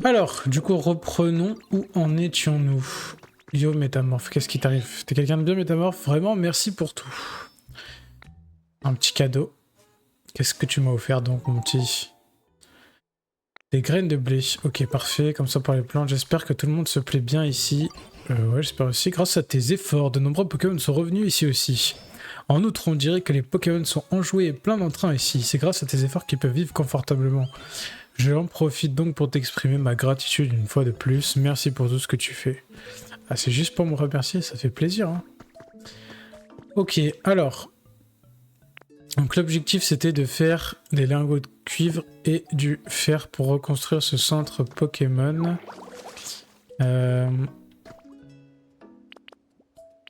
Alors, du coup, reprenons. Où en étions-nous? Yo, métamorphe, qu'est-ce qui t'arrive? T'es quelqu'un de bien, métamorphe? Vraiment, merci pour tout. Un petit cadeau. Qu'est-ce que tu m'as offert donc, mon petit? Des graines de blé. Ok, parfait. Comme ça pour les plantes. J'espère que tout le monde se plaît bien ici. Ouais, j'espère aussi. Grâce à tes efforts, de nombreux Pokémon sont revenus ici aussi. En outre, on dirait que les Pokémon sont enjoués et plein d'entrain ici. C'est grâce à tes efforts qu'ils peuvent vivre confortablement. Je en profite donc pour t'exprimer ma gratitude une fois de plus. Merci pour tout ce que tu fais. Ah, c'est juste pour me remercier, ça fait plaisir. Hein. Ok, alors. Donc l'objectif c'était de faire des lingots de cuivre et du fer pour reconstruire ce centre Pokémon.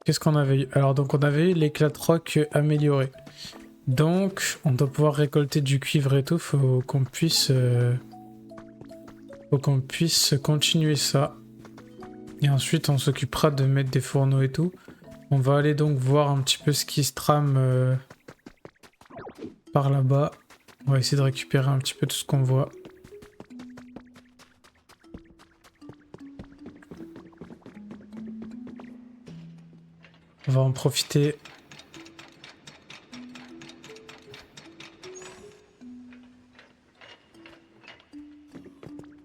Qu'est-ce qu'on avait eu? Alors donc on avait eu l'éclat de roc amélioré. Donc on doit pouvoir récolter du cuivre et tout, faut qu'on puisse continuer ça. Et ensuite on s'occupera de mettre des fourneaux et tout. On va aller donc voir un petit peu ce qui se trame par là-bas. On va essayer de récupérer un petit peu tout ce qu'on voit. On va en profiter.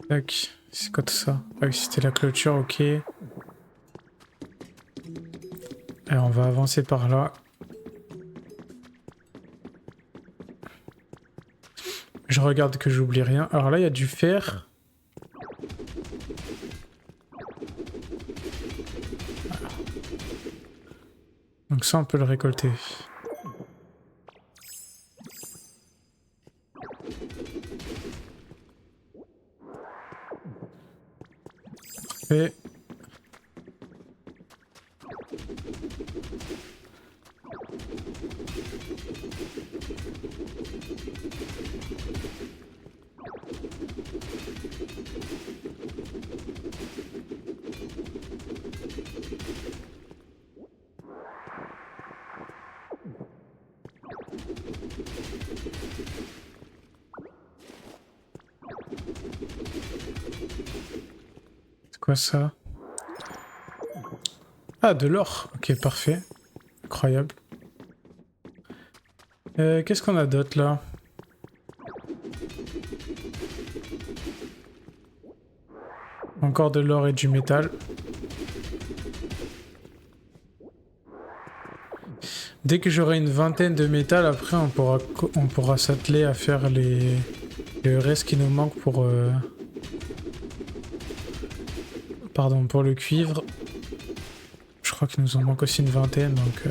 Tac, c'est quoi tout ça? Ah oui, c'était la clôture, ok. Alors on va avancer par là. Je regarde que j'oublie rien. Alors là, il y a du fer. Donc ça, on peut le récolter. Et c'est quoi ça? Ah, de l'or. Ok, parfait. Incroyable. Qu'est-ce qu'on a d'autre là? Encore de l'or et du métal. Dès que j'aurai une vingtaine de métal, après on pourra s'atteler à faire le reste qui nous manque pour pardon, pour le cuivre. Je crois qu'il nous en manque aussi une vingtaine, donc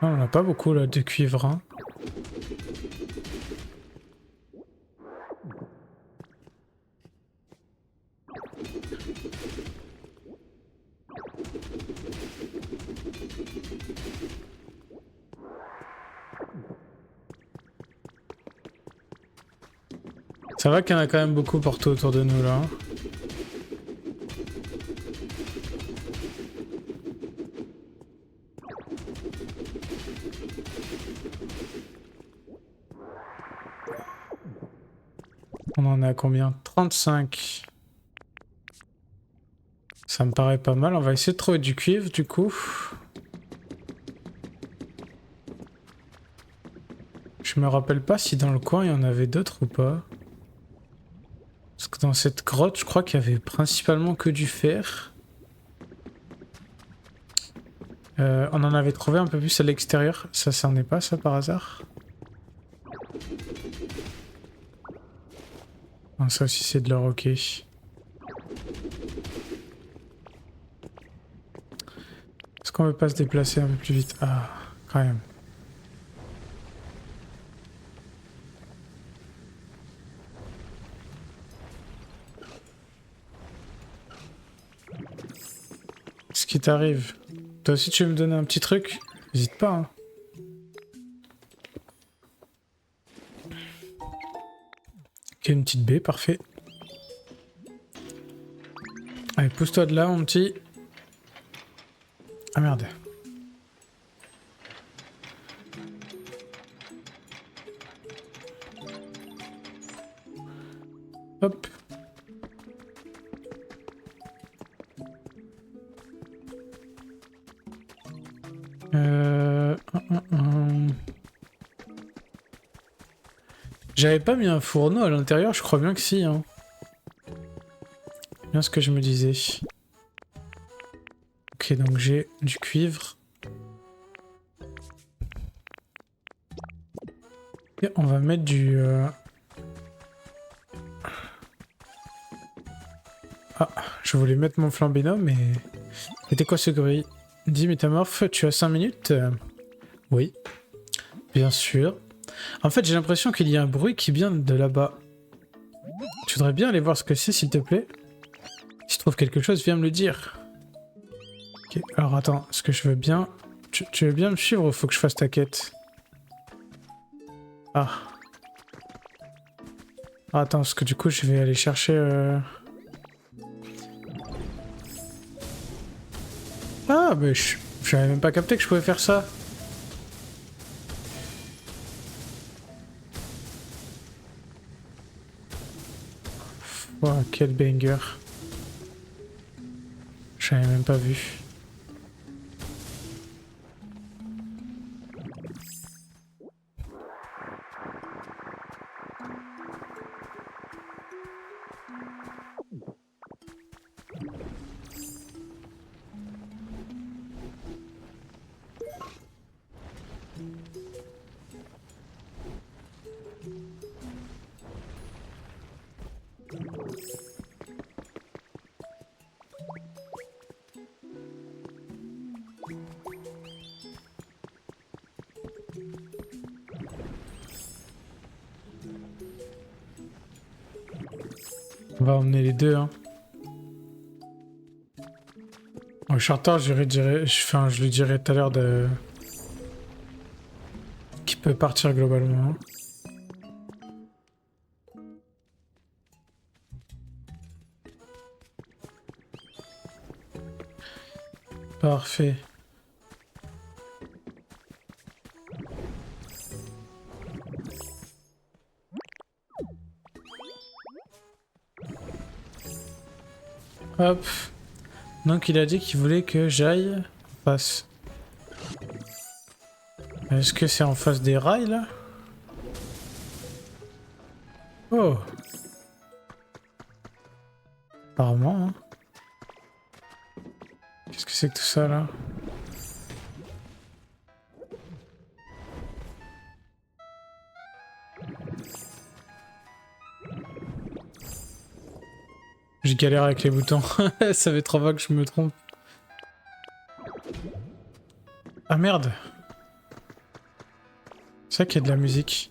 non, on n'a pas beaucoup là de cuivre. Hein. Ça va qu'il y en a quand même beaucoup partout autour de nous là. Hein. On en a combien? 35. Ça me paraît pas mal. On va essayer de trouver du cuivre du coup. Je me rappelle pas si dans le coin il y en avait d'autres ou pas. Parce que dans cette grotte, je crois qu'il y avait principalement que du fer. On en avait trouvé un peu plus à l'extérieur. Ça, c'en est pas ça par hasard? Ah, ça aussi c'est de l'or, ok. Est-ce qu'on veut pas se déplacer un peu plus vite? Ah, quand même. Ce qui t'arrive? Toi aussi tu veux me donner un petit truc? N'hésite pas, hein. Ok, une petite baie, parfait. Allez, pousse-toi de là, mon petit. Ah merde. Hop. J'avais pas mis un fourneau à l'intérieur, je crois bien que si. Hein. Bien ce que je me disais. Ok, donc j'ai du cuivre. Et on va mettre du... Ah, je voulais mettre mon flambéno, mais... C'était quoi ce bruit? Dis métamorphe, tu as 5 minutes? Oui, bien sûr. En fait, j'ai l'impression qu'il y a un bruit qui vient de là-bas. Tu voudrais bien aller voir ce que c'est, s'il te plaît? Si tu trouves quelque chose, viens me le dire. Ok, alors attends, est-ce que je veux bien... Tu veux bien me suivre ou faut que je fasse ta quête? Ah. Ah, attends, parce que du coup, je vais aller chercher... Ah, mais j'avais même pas capté que je pouvais faire ça. Oh, quel banger. J'avais même pas vu. On va emmener les deux, hein. Au Charter, je lui dirai tout à l'heure de... qu'il peut partir globalement. Hein. Parfait. Hop. Donc il a dit qu'il voulait que j'aille en face. Est-ce que c'est en face des rails là? Oh. Apparemment. Hein. Qu'est-ce que c'est que tout ça là? Je galère avec les boutons. Ça fait 3 fois que je me trompe. Ah merde. C'est ça qu'il y a de la musique.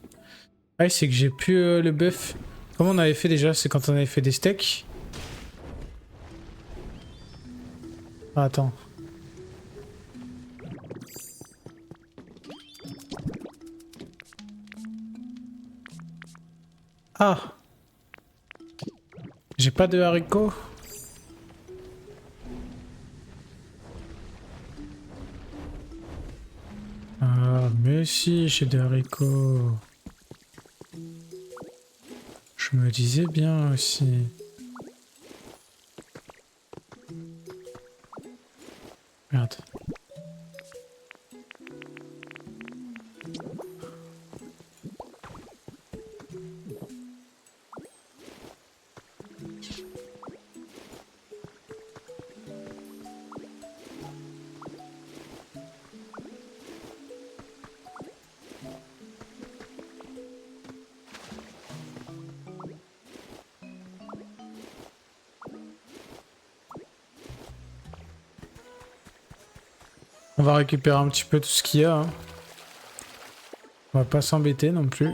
Ah c'est que j'ai plus le buff. Comment on avait fait déjà? C'est quand on avait fait des steaks. Ah, attends. Ah. J'ai pas de haricots. Ah, mais si, j'ai des haricots. Je me disais bien aussi. Merde. On va récupérer un petit peu tout ce qu'il y a. Hein. On va pas s'embêter non plus.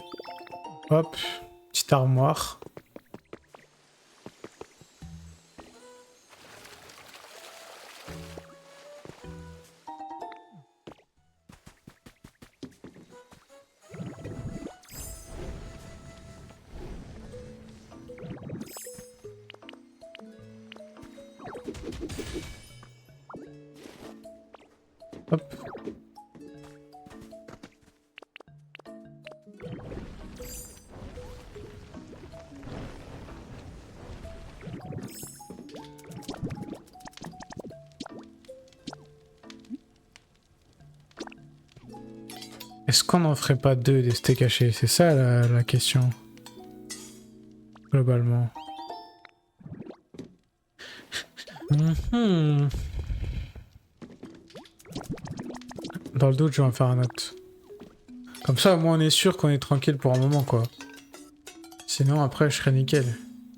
Hop, petite armoire. Hop. Est-ce qu'on n'en ferait pas deux des steaks hachés? C'est ça la question. Globalement. Mhm. Dans le doute, je vais en faire un autre. Comme ça, au moins, on est sûr qu'on est tranquille pour un moment, quoi. Sinon, après, je serais nickel.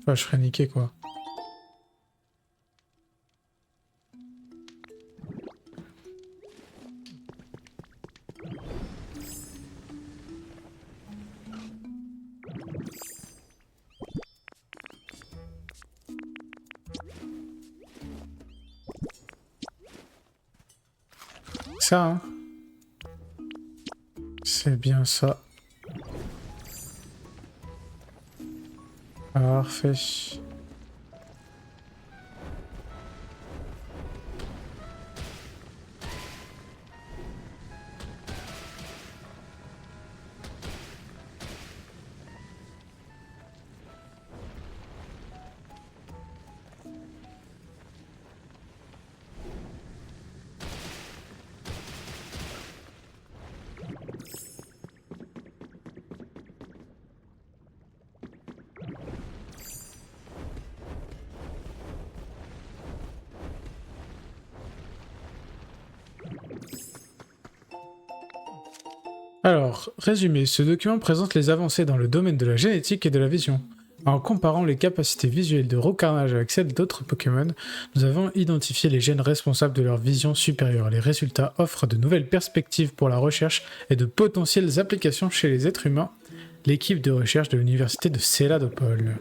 Enfin, je serais niqué, quoi. Ça, hein. C'est bien ça. Parfait. Alors, résumé, ce document présente les avancées dans le domaine de la génétique et de la vision. En comparant les capacités visuelles de Rocarnage avec celles d'autres Pokémon, nous avons identifié les gènes responsables de leur vision supérieure. Les résultats offrent de nouvelles perspectives pour la recherche et de potentielles applications chez les êtres humains. L'équipe de recherche de l'université de Céladopol.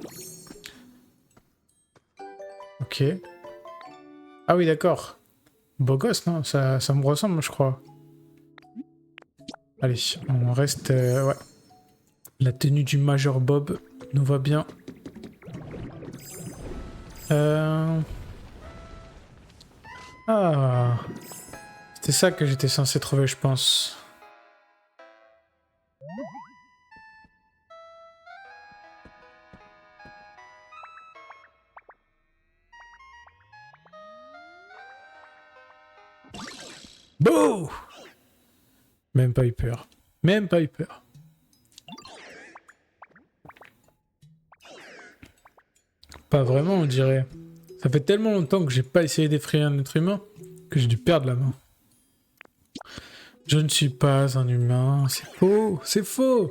Ok. Ah oui, d'accord. Beau gosse, non? Ça me ressemble, je crois. Allez, on reste... ouais. La tenue du Major Bob nous va bien. Ah... C'était ça que j'étais censé trouver, je pense. Bouh! Même pas eu peur. Même pas eu peur. Pas vraiment, on dirait. Ça fait tellement longtemps que j'ai pas essayé d'effrayer un être humain que j'ai dû perdre la main. Je ne suis pas un humain. C'est faux. C'est faux.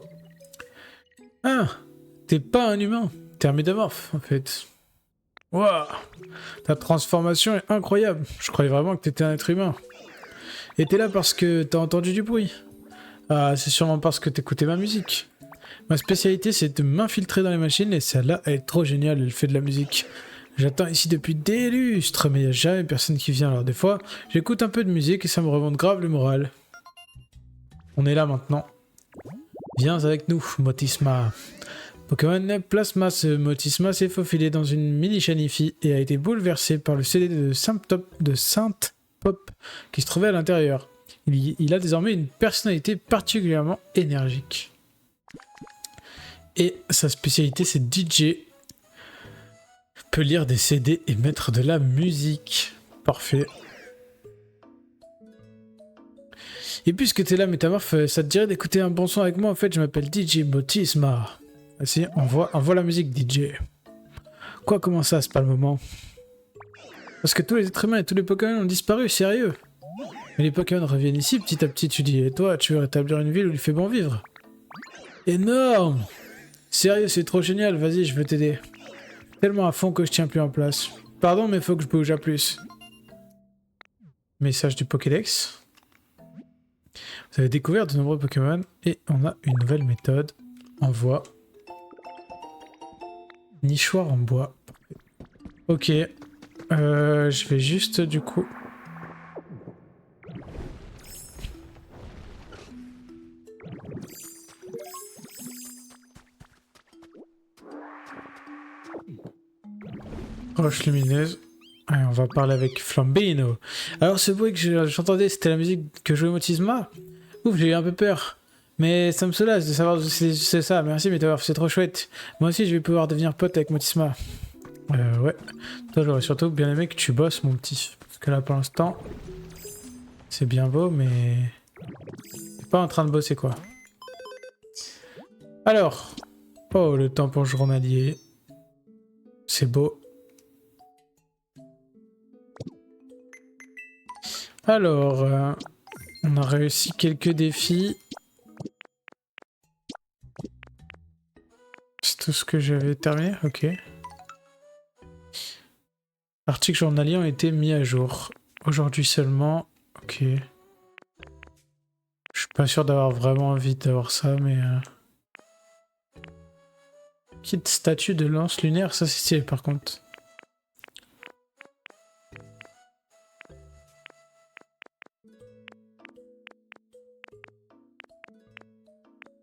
Ah, t'es pas un humain. T'es un métamorphe, en fait. Waouh! Ta transformation est incroyable. Je croyais vraiment que t'étais un être humain. Et t'es là parce que t'as entendu du bruit. Ah, c'est sûrement parce que t'écoutais ma musique. Ma spécialité, c'est de m'infiltrer dans les machines et celle-là, elle est trop géniale, elle fait de la musique. J'attends ici depuis des lustres, mais il n'y a jamais personne qui vient. Alors des fois, j'écoute un peu de musique et ça me remonte grave le moral. On est là maintenant. Viens avec nous, Motisma. Pokémon Plasma, ce Motisma s'est faufilé dans une mini Shanifi et a été bouleversé par le CD de Sainte Pop qui se trouvait à l'intérieur. Il a désormais une personnalité particulièrement énergique. Et sa spécialité, c'est DJ. Peut lire des CD et mettre de la musique. Parfait. Et puisque t'es là, Métamorphe, ça te dirait d'écouter un bon son avec moi? En fait, je m'appelle DJ Motisma. Vas-y, envoie la musique, DJ. Quoi, comment ça, c'est pas le moment? Parce que tous les êtres humains et tous les Pokémon ont disparu, sérieux. Mais les Pokémon reviennent ici petit à petit, tu dis. Et toi, tu veux rétablir une ville où il fait bon vivre? Énorme! Sérieux, c'est trop génial, vas-y, je veux t'aider. Tellement à fond que je tiens plus en place. Pardon, mais faut que je bouge à plus. Message du Pokédex. Vous avez découvert de nombreux Pokémon et on a une nouvelle méthode. Envoi. Nichoir en bois. Ok. Je vais juste du coup... Roche lumineuse. Allez, on va parler avec Flambino. Alors ce bruit que j'entendais, c'était la musique que jouait Motisma. Ouf, j'ai eu un peu peur. Mais ça me soulage de savoir que c'est ça. Merci Métamorphe, c'est trop chouette. Moi aussi, je vais pouvoir devenir pote avec Motisma. Ouais. Toi, j'aurais surtout bien aimé que tu bosses, mon petit. Parce que là, pour l'instant, c'est bien beau, mais... pas en train de bosser quoi. Alors. Oh, le tampon journalier. C'est beau. Alors, on a réussi quelques défis. C'est tout ce que j'avais terminé? Ok. Articles journaliers ont été mis à jour. Aujourd'hui seulement. Ok. Je suis pas sûr d'avoir vraiment envie d'avoir ça, mais... Kit statue de lance lunaire, ça c'est stylé par contre.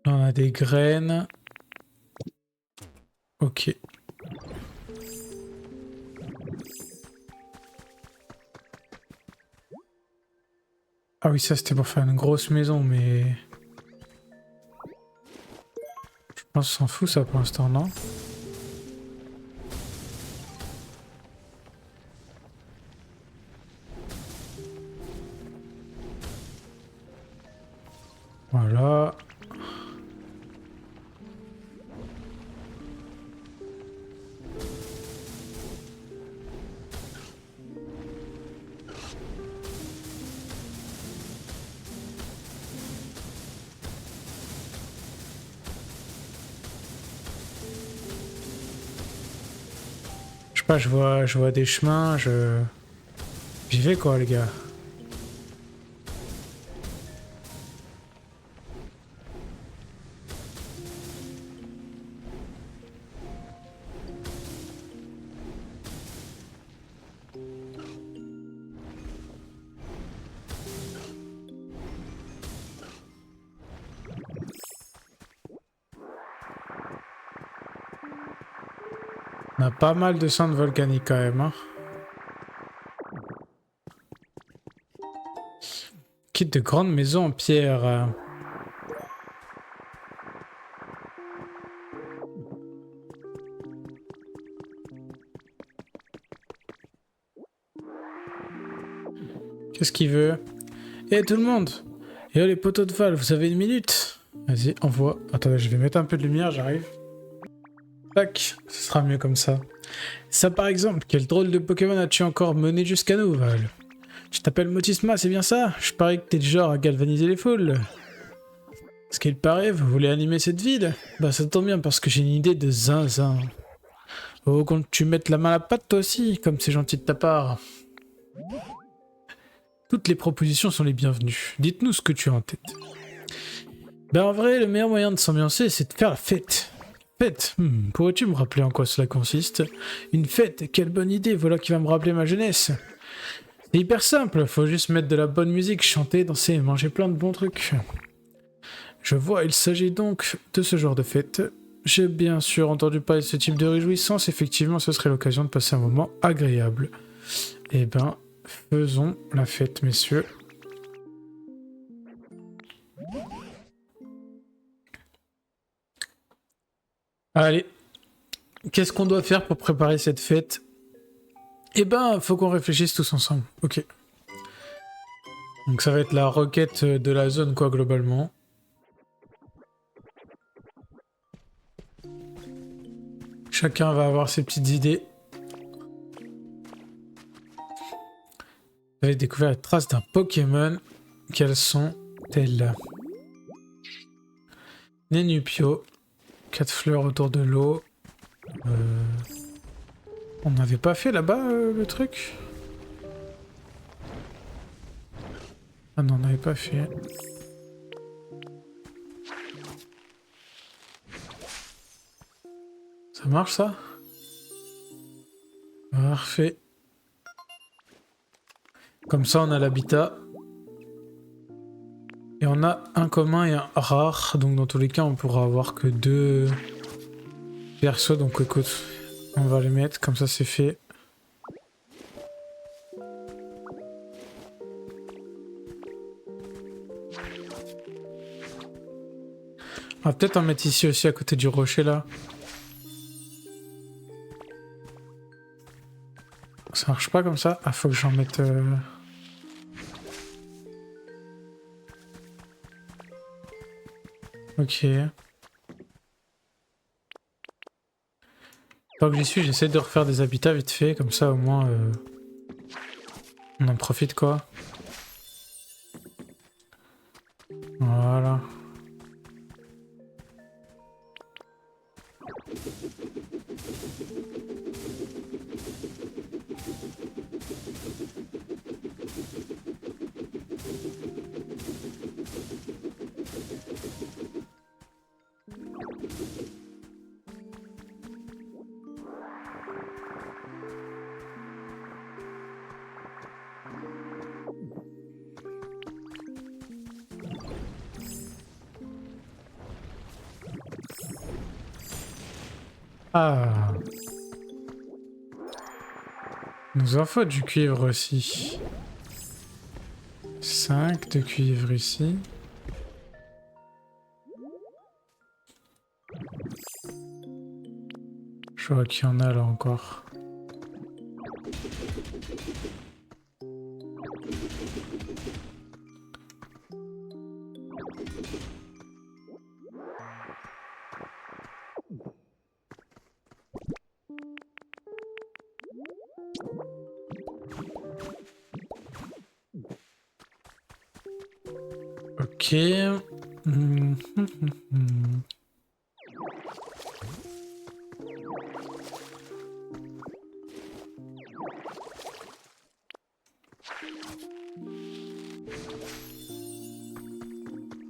Là, on a des graines. Ok. Ah oui, ça c'était pour faire une grosse maison, mais... Je pense qu'on s'en fout ça pour l'instant, non? Voilà. Je sais pas, je vois des chemins, J'y vais quoi les gars. On a pas mal de cendres volcaniques quand même, hein. Kit de grande maison en pierre. Qu'est-ce qu'il veut? Eh tout le monde! Et oh les poteaux de Val, vous avez une minute? Vas-y, envoie. Attendez, je vais mettre un peu de lumière, j'arrive. Tac, ce sera mieux comme ça. Ça par exemple, quel drôle de Pokémon as-tu encore mené jusqu'à nous, Val? Tu t'appelles Motisma, c'est bien ça? Je parie que t'es du genre à galvaniser les foules. Ce qu'il paraît, vous voulez animer cette ville? Bah ça tombe bien parce que j'ai une idée de zinzin. Oh, quand tu mettes la main à la pâte toi aussi, comme c'est gentil de ta part. Toutes les propositions sont les bienvenues. Dites-nous ce que tu as en tête. Ben en vrai, le meilleur moyen de s'ambiancer, c'est de faire la fête. Fête? Pourrais-tu me rappeler en quoi cela consiste? Une fête? Quelle bonne idée, voilà qui va me rappeler ma jeunesse. C'est hyper simple, faut juste mettre de la bonne musique, chanter, danser et manger plein de bons trucs. Je vois, il s'agit donc de ce genre de fête. J'ai bien sûr entendu parler de ce type de réjouissance, effectivement ce serait l'occasion de passer un moment agréable. Eh ben, faisons la fête, messieurs. Allez, qu'est-ce qu'on doit faire pour préparer cette fête? Eh ben, faut qu'on réfléchisse tous ensemble. Ok. Donc ça va être la requête de la zone, quoi, globalement. Chacun va avoir ses petites idées. Vous avez découvert la trace d'un Pokémon. Quelles sont-elles? Nenupio. 4 fleurs autour de l'eau. On n'avait pas fait là-bas le truc? Ah non, on n'avait pas fait. Ça marche ça? Parfait. Comme ça, on a l'habitat. Et on a un commun et un rare. Donc dans tous les cas, on pourra avoir que 2 persos. Donc écoute, on va les mettre. Comme ça, c'est fait. On va peut-être en mettre ici aussi à côté du rocher là. Ça marche pas comme ça? Ah, faut que j'en mette... Ok. Tant que j'y suis, j'essaie de refaire des habitats vite fait, comme ça au moins on en profite quoi. Voilà. Ah. Nous en faut du cuivre aussi. 5 de cuivre ici. Je vois qu'il y en a là encore. Ok.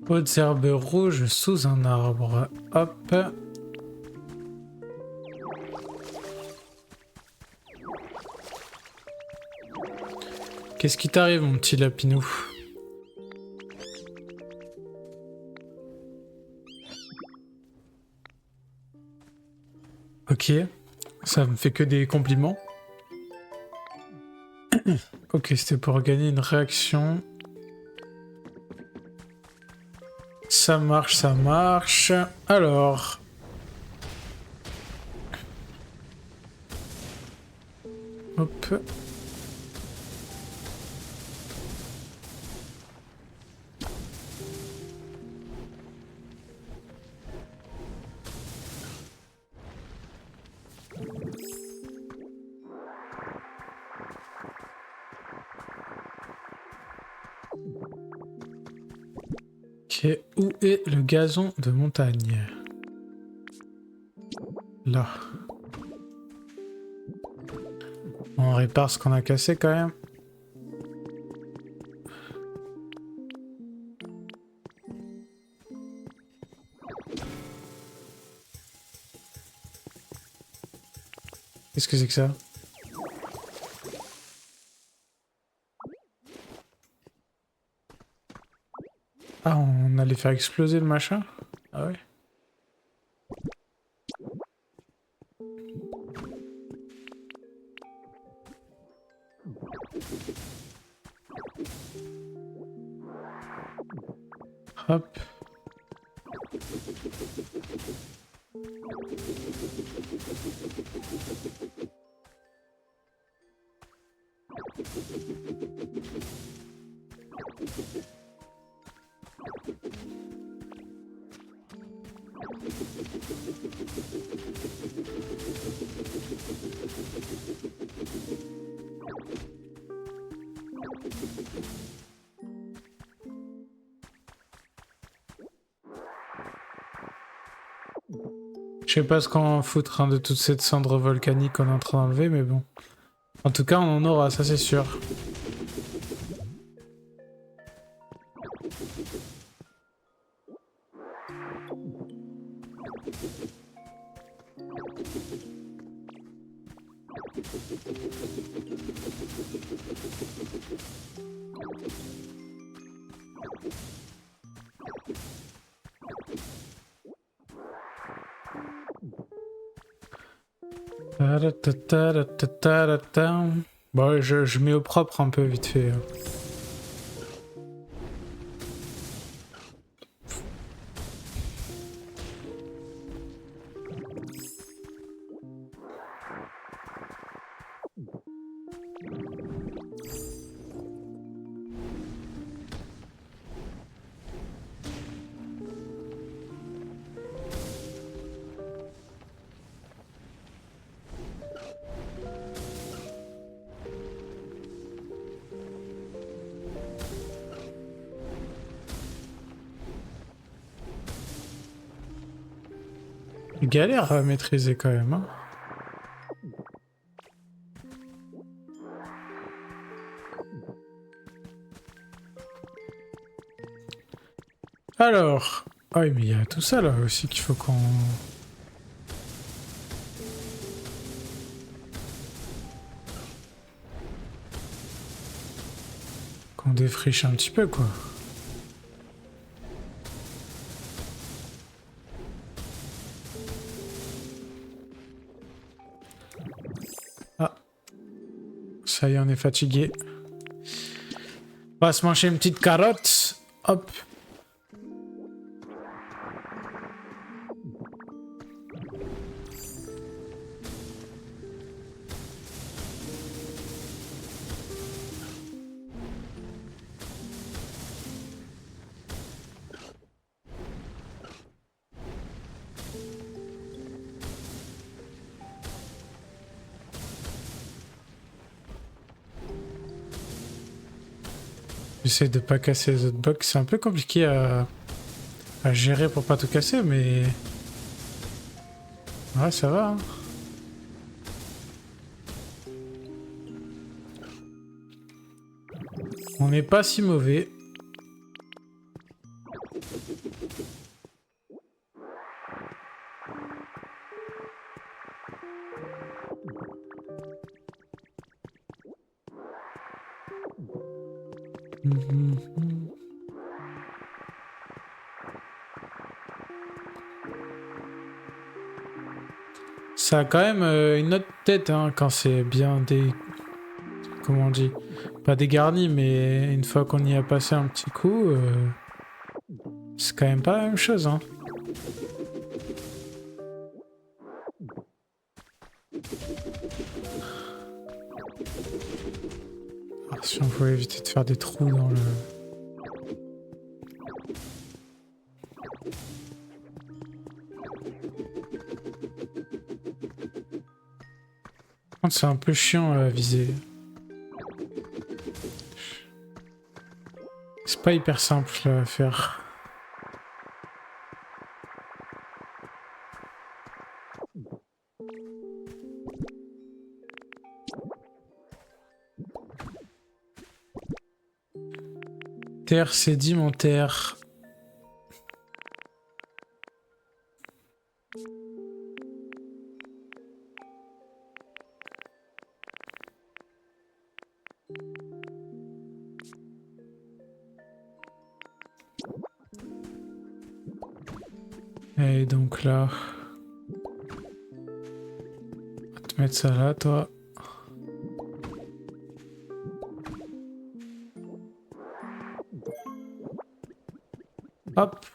Hautes herbes rouges sous un arbre. Hop. Qu'est-ce qui t'arrive, mon petit lapinou? Ok. Ça me fait que des compliments. Ok, c'était pour gagner une réaction. Ça marche, ça marche. Alors. Hop. Ok, où est le gazon de montagne? Là. On répare ce qu'on a cassé quand même. Qu'est-ce que c'est que ça? Ah, on allait faire exploser le machin? Ah ouais? Hop. Je sais pas ce qu'on en foutre hein, de toute cette cendre volcanique qu'on est en train d'enlever, mais bon. En tout cas, on en aura, ça c'est sûr. Bon, je mets au propre un peu vite fait. galère à maîtriser quand même. Hein. Alors... Ah oui, mais il y a tout ça là aussi qu'il faut qu'on défriche un petit peu, quoi. Ah. Ça y est, on est fatigué. On va se manger une petite carotte. Hop. J'essaie de pas casser les autres blocs. C'est un peu compliqué à gérer pour pas tout casser, mais... Ouais, ça va. Hein. On n'est pas si mauvais. Ça a quand même une autre tête hein, quand c'est bien des... Comment on dit? Pas dégarni, mais une fois qu'on y a passé un petit coup, c'est quand même pas la même chose. Hein. Alors, si on pouvait éviter de faire des trous dans le... C'est un peu chiant à viser. C'est pas hyper simple là, à faire. Terre sédimentaire. Et donc là... On va te mettre ça là, toi. Hop.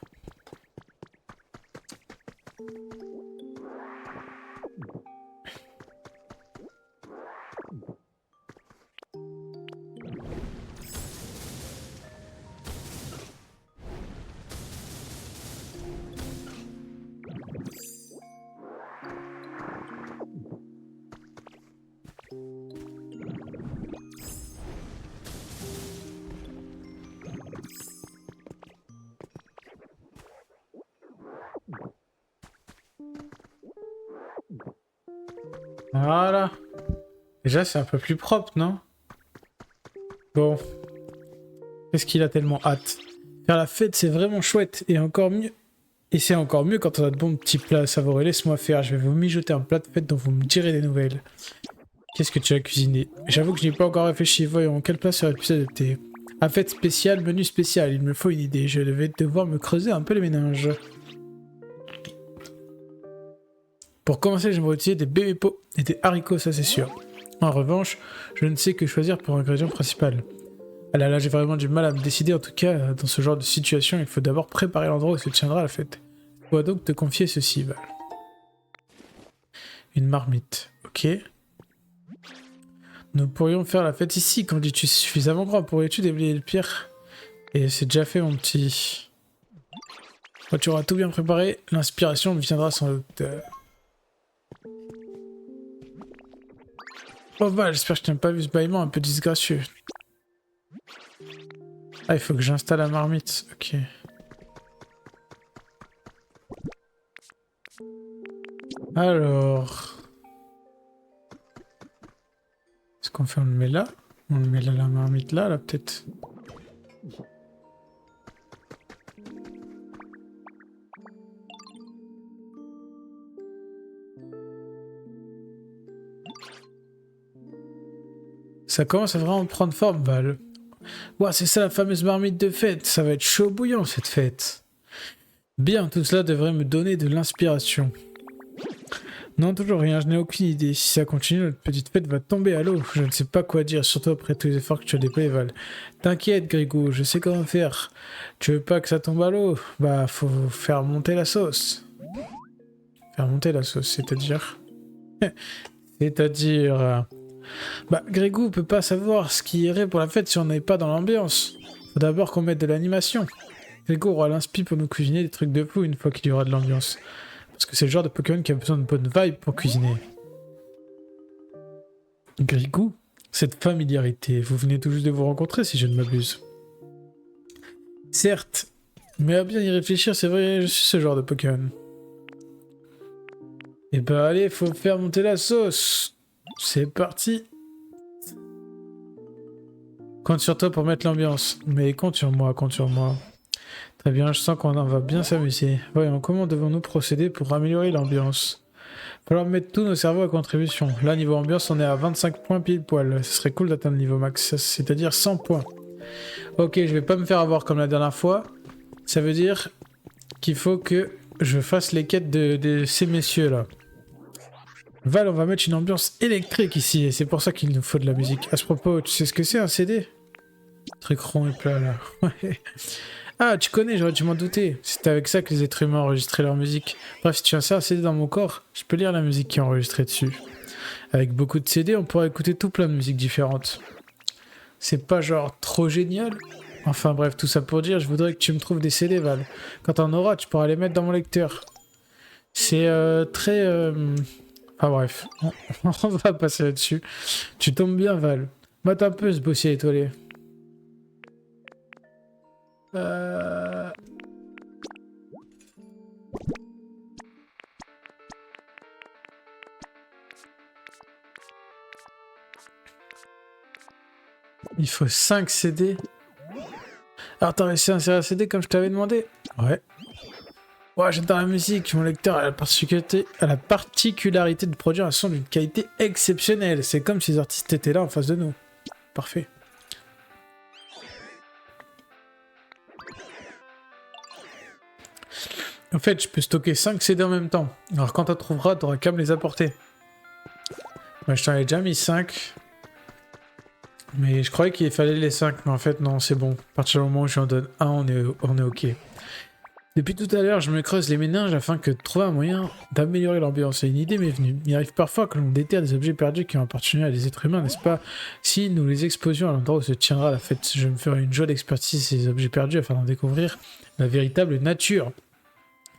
Voilà. Déjà, c'est un peu plus propre, non? Bon. Qu'est-ce qu'il a tellement hâte? Faire la fête, c'est vraiment chouette. Et encore mieux. Et c'est encore mieux quand on a de bons petits plats à savourer. Laisse-moi faire, je vais vous mijoter un plat de fête dont vous me direz des nouvelles. Qu'est-ce que tu as cuisiné? J'avoue que je n'y ai pas encore réfléchi. Voyons, quel plat serait le plus adapté? À fête spéciale, menu spécial. Il me faut une idée. Je vais devoir me creuser un peu les méninges. Pour commencer, j'aimerais utiliser des bébés pots et des haricots, ça c'est sûr. En revanche, je ne sais que choisir pour ingrédient principal. Ah là là, j'ai vraiment du mal à me décider. En tout cas, dans ce genre de situation, il faut d'abord préparer l'endroit où se tiendra la fête. Je dois donc te confier ceci, Val. Une marmite, ok. Nous pourrions faire la fête ici, quand dis-tu suffisamment grand. Pourrais-tu déblayer le pire? Et c'est déjà fait, mon petit. Quand tu auras tout bien préparé, l'inspiration viendra sans doute. Oh Val, j'espère que je t'ai pas vu ce bâillement un peu disgracieux. Ah, il faut que j'installe la marmite, ok. Alors... Est-ce qu'on fait, on le met là? On le met là, la marmite là peut-être. Ça commence à vraiment prendre forme, Val. Ouah, c'est ça la fameuse marmite de fête. Ça va être chaud bouillant cette fête. Bien, tout cela devrait me donner de l'inspiration. Non, toujours rien, je n'ai aucune idée. Si ça continue, notre petite fête va tomber à l'eau. Je ne sais pas quoi dire, surtout après tous les efforts que tu as déployés, Val. T'inquiète, Grégou, je sais comment faire. Tu veux pas que ça tombe à l'eau? Bah, faut faire monter la sauce. Faire monter la sauce, c'est-à-dire... c'est-à-dire... Bah, Grégou peut pas savoir ce qui irait pour la fête si on n'est pas dans l'ambiance. Faut d'abord qu'on mette de l'animation. Grégou aura l'inspi pour nous cuisiner des trucs de fou une fois qu'il y aura de l'ambiance. Parce que c'est le genre de Pokémon qui a besoin de bonne vibe pour cuisiner. Grégou, cette familiarité, vous venez tout juste de vous rencontrer si je ne m'abuse. Certes, mais à bien y réfléchir, c'est vrai, je suis ce genre de Pokémon. Et bah allez, faut faire monter la sauce. C'est parti. Compte sur toi pour mettre l'ambiance. Mais compte sur moi, compte sur moi. Très bien, je sens qu'on en va bien s'amuser. Voyons, comment devons-nous procéder pour améliorer l'ambiance? Il va falloir mettre tous nos cerveaux à contribution. Là, niveau ambiance, on est à 25 points pile poil. Ce serait cool d'atteindre le niveau max, c'est-à-dire 100 points. Ok, je vais pas me faire avoir comme la dernière fois. Ça veut dire qu'il faut que je fasse les quêtes de ces messieurs-là. Val, on va mettre une ambiance électrique ici, et c'est pour ça qu'il nous faut de la musique. À ce propos, tu sais ce que c'est un CD? Truc rond et plat, là. Ouais. Ah, tu connais, j'aurais dû m'en douter. C'est avec ça que les êtres humains enregistraient leur musique. Bref, si tu insères un CD dans mon corps, je peux lire la musique qui est enregistrée dessus. Avec beaucoup de CD, on pourra écouter tout plein de musiques différentes. C'est pas genre trop génial? Enfin bref, tout ça pour dire, je voudrais que tu me trouves des CD, Val. Quand t'en auras, tu pourras les mettre dans mon lecteur. C'est très... Ah bref, on va passer là-dessus. Tu tombes bien, Val. Mate un peu ce bossier étoilé. Il faut 5 CD. Alors t'as réussi à insérer un CD comme je t'avais demandé? Ouais. Ouais, j'adore la musique. Mon lecteur a la particularité de produire un son d'une qualité exceptionnelle. C'est comme si les artistes étaient là en face de nous. Parfait. En fait, je peux stocker 5 CD en même temps. Alors quand t'en trouveras, t'auras qu'à me les apporter. Moi, je t'en ai déjà mis 5. Mais je croyais qu'il fallait les 5. Mais en fait, non, c'est bon. À partir du moment où j'en donne un, on est ok. Depuis tout à l'heure, je me creuse les méninges afin de trouver un moyen d'améliorer l'ambiance. Et une idée m'est venue. Il arrive parfois que l'on déterre des objets perdus qui ont appartenu à des êtres humains, n'est-ce pas? Si nous les exposions à l'endroit où se tiendra la fête, je me ferai une joie d'expertise ces objets perdus afin d'en découvrir la véritable nature.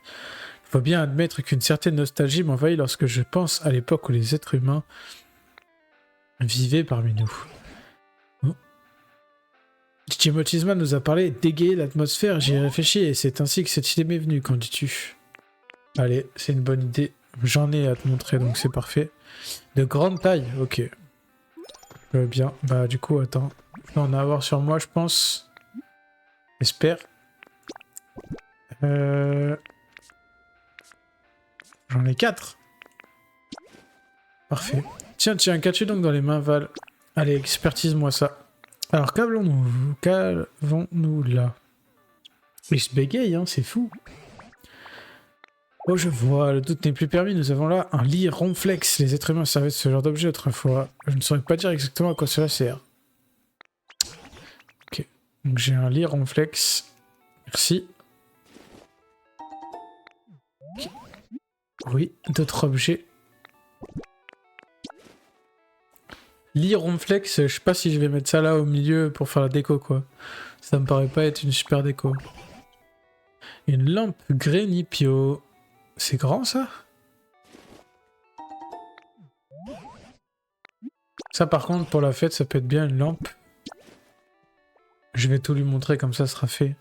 Il faut bien admettre qu'une certaine nostalgie m'envahit lorsque je pense à l'époque où les êtres humains vivaient parmi nous. DJ Motisman nous a parlé d'égayer l'atmosphère, j'y ai réfléchi et c'est ainsi que cette idée m'est venue, qu'en dis-tu? Allez, c'est une bonne idée, j'en ai à te montrer donc c'est parfait. De grande taille, ok. Bien, bah du coup attends, je vais en avoir sur moi je pense. J'espère. J'en ai 4. Parfait. Tiens, qu'as-tu donc dans les mains, Val? Allez, expertise-moi ça. Alors, qu'avons-nous là? Il se bégaye, hein, c'est fou. Oh, je vois, le doute n'est plus permis. Nous avons là un lit ronflex. Les êtres humains servaient de ce genre d'objet autrefois. Je ne saurais pas dire exactement à quoi cela sert. Ok, donc j'ai un lit ronflex. Merci. Okay. Oui, d'autres objets. Lit ronflex, je sais pas si je vais mettre ça là au milieu pour faire la déco quoi. Ça me paraît pas être une super déco. Une lampe Grénipio. C'est grand ça? Ça par contre pour la fête ça peut être bien une lampe. Je vais tout lui montrer comme ça sera fait.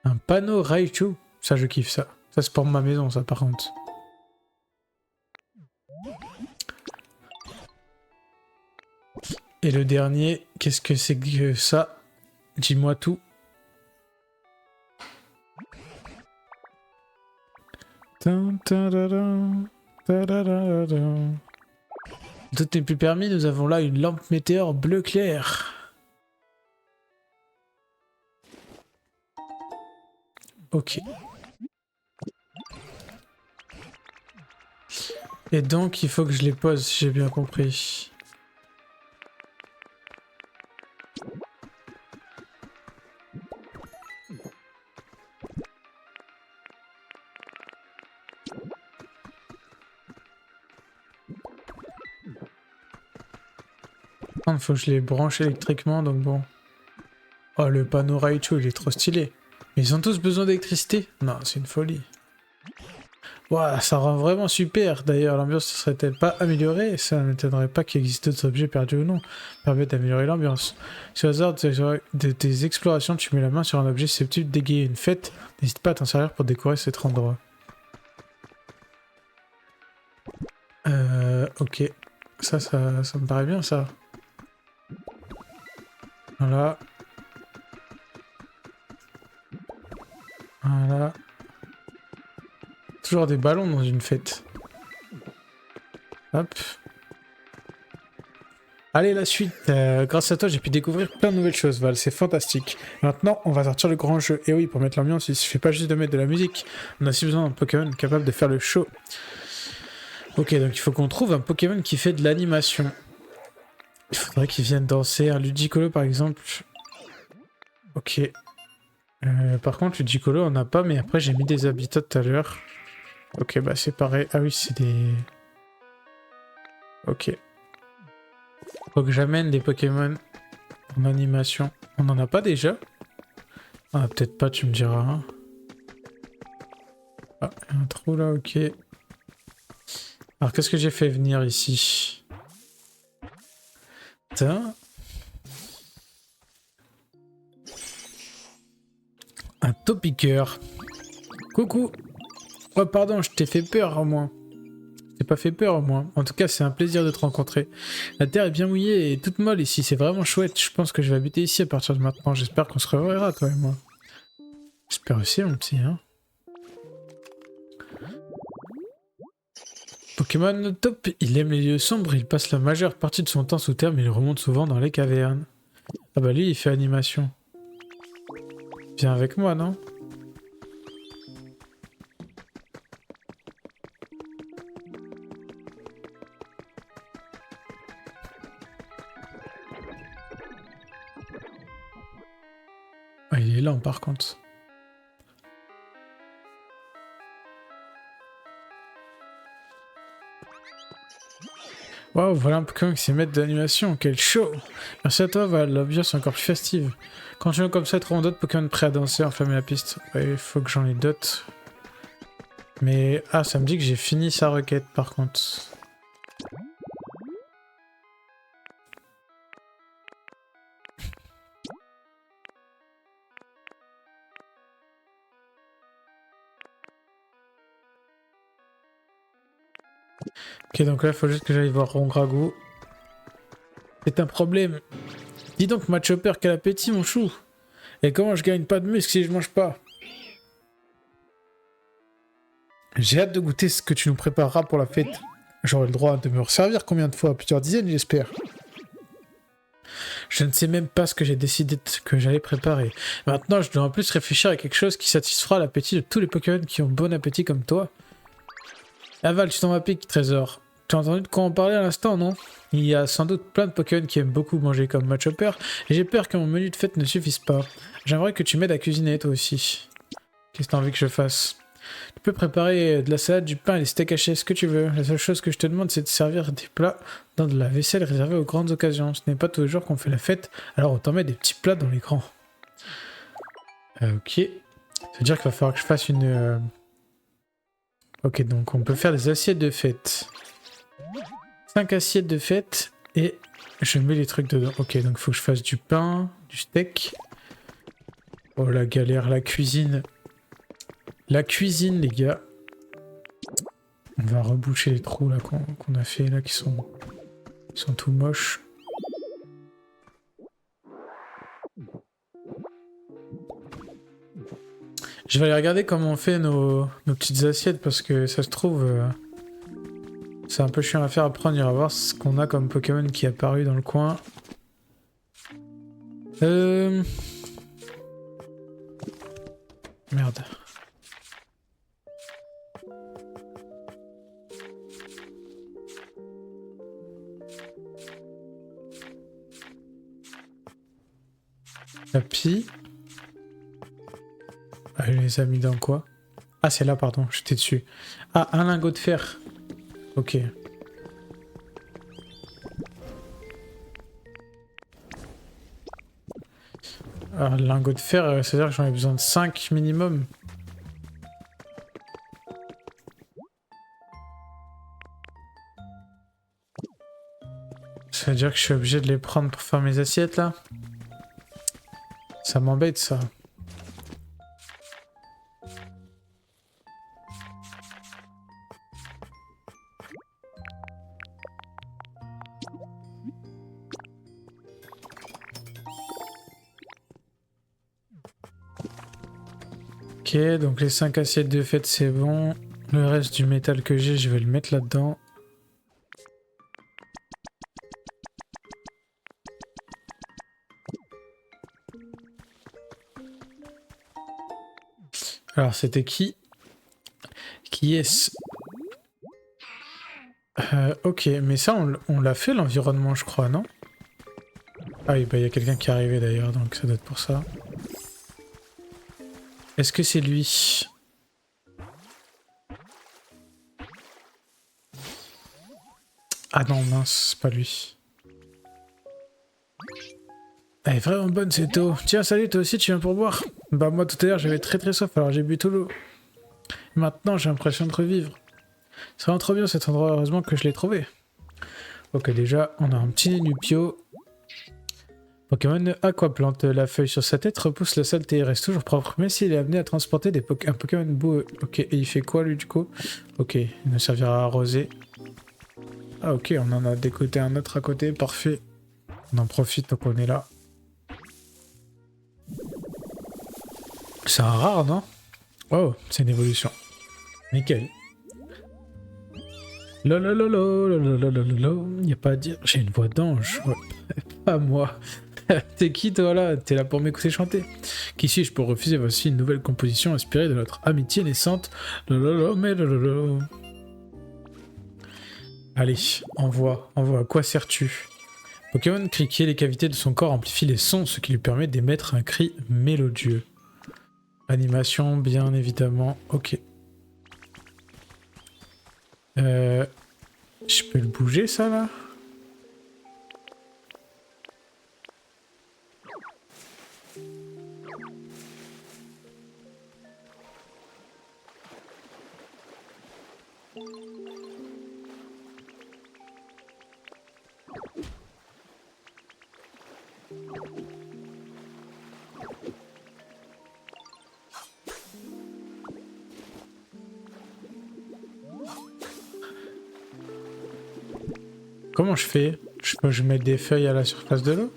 Un panneau Raichu. Ça, je kiffe ça. Ça, c'est pour ma maison, ça, par contre. Et le dernier, qu'est-ce que c'est que ça? Dis-moi tout. Tout n'est plus permis, nous avons là une lampe météore bleu clair. Ok. Et donc, il faut que je les pose, si j'ai bien compris. Il faut que je les branche électriquement, donc bon. Oh, le panneau Raichu, il est trop stylé. Mais ils ont tous besoin d'électricité? Non, c'est une folie. Ouah, ça rend vraiment super. D'ailleurs, l'ambiance ne serait-elle pas améliorée? Ça ne m'étonnerait pas qu'il existe d'autres objets perdus ou non. Permet d'améliorer l'ambiance. Si au hasard de tes explorations, tu mets la main sur un objet susceptible d'égayer une fête, n'hésite pas à t'en servir pour décorer cet endroit. Ok. Ça me paraît bien, ça. Voilà. Voilà. Toujours des ballons dans une fête. Hop. Allez, la suite. Grâce à toi, j'ai pu découvrir plein de nouvelles choses, Val. C'est fantastique. Maintenant, on va sortir le grand jeu. Et oui, pour mettre l'ambiance, il suffit pas juste de mettre de la musique. On a aussi besoin d'un Pokémon capable de faire le show. Ok, donc il faut qu'on trouve un Pokémon qui fait de l'animation. Il faudrait qu'il vienne danser. Un Ludicolo, par exemple. Ok. Par contre, Ludicolo, on n'a pas, mais après, j'ai mis des habitats tout à l'heure. Ok, bah c'est pareil. Ah oui, c'est des... Ok. Faut que j'amène des Pokémon en animation. On en a pas déjà? Ah, peut-être pas, tu me diras. Hein. Ah, il y a un trou là, ok. Alors, qu'est-ce que j'ai fait venir ici? Putain. Un Topiqueur. Coucou. Oh, pardon, je t'ai fait peur au moins. Je t'ai pas fait peur au moins. En tout cas, c'est un plaisir de te rencontrer. La terre est bien mouillée et toute molle ici. C'est vraiment chouette. Je pense que je vais habiter ici à partir de maintenant. J'espère qu'on se reverra, toi et moi. J'espère aussi, mon petit, hein. Pokémon top, il aime les lieux sombres, il passe la majeure partie de son temps sous terre, mais il remonte souvent dans les cavernes. Ah bah lui, il fait animation. Viens avec moi, non? Ah, il est lent par contre. Waouh, voilà un Pokémon qui sait mettre de l'animation, quel show! Merci à toi, Val, l'ambiance est encore plus festive. Continuons comme ça, trouvons d'autres Pokémon prêts à danser, enflammer la piste. Ouais, il faut que j'en ai d'autres. Mais, ah, ça me dit que j'ai fini sa requête par contre. Ok, donc là, il faut juste que j'aille voir Rongrago. C'est un problème. Dis donc, Machopper, quel appétit, mon chou! Et comment je gagne pas de muscles si je mange pas? J'ai hâte de goûter ce que tu nous prépareras pour la fête. J'aurai le droit de me resservir combien de fois? Plusieurs dizaines, j'espère. Je ne sais même pas ce que j'ai décidé que j'allais préparer. Maintenant, je dois en plus réfléchir à quelque chose qui satisfera l'appétit de tous les Pokémon qui ont bon appétit comme toi. Aval, tu t'en vas pique, Trésor. Tu as entendu de quoi on parlait à l'instant, non? Il y a sans doute plein de Pokémon qui aiment beaucoup manger comme Machopper, et j'ai peur que mon menu de fête ne suffise pas. J'aimerais que tu m'aides à cuisiner, toi aussi. Qu'est-ce que t'as envie que je fasse? Tu peux préparer de la salade, du pain et des steaks hachés, ce que tu veux. La seule chose que je te demande, c'est de servir des plats dans de la vaisselle réservée aux grandes occasions. Ce n'est pas tous les jours qu'on fait la fête, alors autant mettre des petits plats dans les grands. Ok. Ça veut dire qu'il va falloir que je fasse une... Ok, donc on peut faire des assiettes de fête. 5 assiettes de fête et je mets les trucs dedans. Ok, donc il faut que je fasse du pain, du steak. Oh la galère, la cuisine. La cuisine, les gars. On va reboucher les trous là qu'on a fait là qui sont tout moches. Je vais aller regarder comment on fait nos petites assiettes parce que ça se trouve c'est un peu chiant à faire à prendre. On ira voir ce qu'on a comme Pokémon qui est apparu dans le coin. Merde. Tapis. Ah, il les a mis dans quoi? Ah, c'est là, pardon, j'étais dessus. Ah, un lingot de fer. Ok. Alors, le lingot de fer, c'est-à-dire que j'en ai besoin de 5 minimum. Ça veut dire que je suis obligé de les prendre pour faire mes assiettes, là? Ça m'embête, ça. Ok, donc les 5 assiettes de fête, c'est bon. Le reste du métal que j'ai, je vais le mettre là-dedans. Alors, c'était qui? Qui est-ce? Ok, mais ça, on l'a fait, l'environnement, je crois, non? Ah oui, bah il y a quelqu'un qui est arrivé d'ailleurs, donc ça doit être pour ça. Est-ce que c'est lui? Ah non, mince, c'est pas lui. Elle est vraiment bonne cette eau. Tiens, salut, toi aussi tu viens pour boire? Bah moi tout à l'heure j'avais très soif, alors j'ai bu tout l'eau. Maintenant j'ai l'impression de revivre. C'est vraiment trop bien cet endroit, heureusement que je l'ai trouvé. Ok, déjà on a un petit Nénupio. Pokémon Aquaplante. La feuille sur sa tête repousse la saleté et reste toujours propre, mais s'il est amené à transporter un Pokémon beau. Ok, et il fait quoi lui du coup? Ok, il nous servira à arroser. Ah ok, on en a décoté un autre à côté, parfait. On en profite tant qu'on est là. C'est un rare, non? Oh, c'est une évolution. Nickel. Lolololo, y a pas à dire. J'ai une voix d'ange. Ouais. Pas moi. T'es qui toi là? T'es là pour m'écouter chanter? Qui suis-je pour refuser? Voici une nouvelle composition inspirée de notre amitié naissante. Lololo, mais lololo. Allez, envoie. À quoi sers-tu? Pokémon criquet, les cavités de son corps amplifient les sons, ce qui lui permet d'émettre un cri mélodieux. Animation, bien évidemment. Ok. Je peux le bouger ça là? Comment je fais? Je mets des feuilles à la surface de l'eau?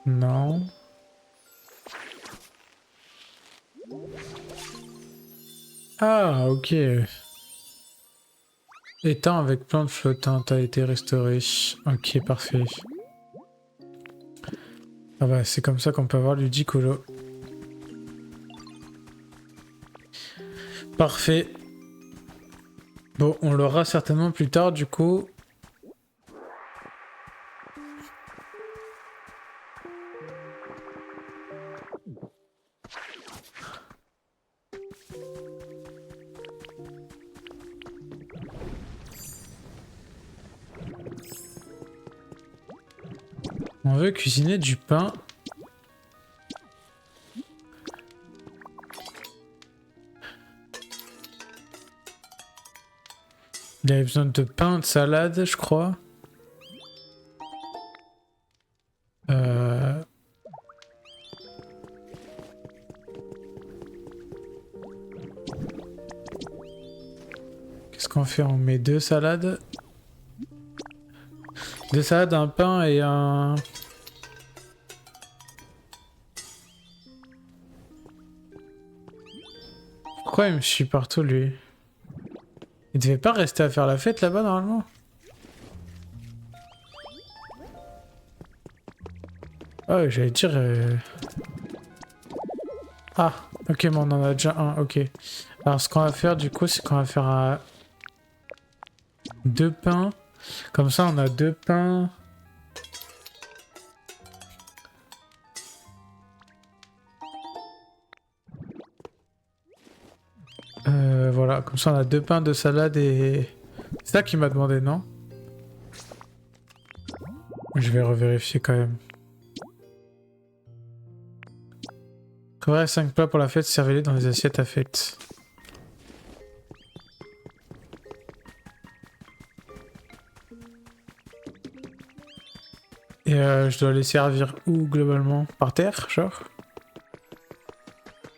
Non. Ah, ok. Étang avec plante flottante a été restauré. Ok, parfait. Ah bah, c'est comme ça qu'on peut avoir Ludicolo. Parfait. Bon, on l'aura certainement plus tard, du coup. On veut cuisiner du pain. Il avait besoin de pain, de salade, je crois. Qu'est-ce qu'on fait? On met 2 salades. 2 salades, un pain et un... Pourquoi il me suit partout, lui? Il devait pas rester à faire la fête là-bas, normalement? Ah ouais, j'allais dire... Ah, ok, mais on en a déjà un, ok. Alors ce qu'on va faire, du coup, c'est qu'on va faire 2 pains. Comme ça, on a 2 pains. Voilà, comme ça, on a 2 pains, 2 salades et... C'est ça qu'il m'a demandé, non? Je vais revérifier quand même. Préparez 5 plats pour la fête, servez-les dans les assiettes à fête. Et je dois les servir où globalement? Par terre, genre?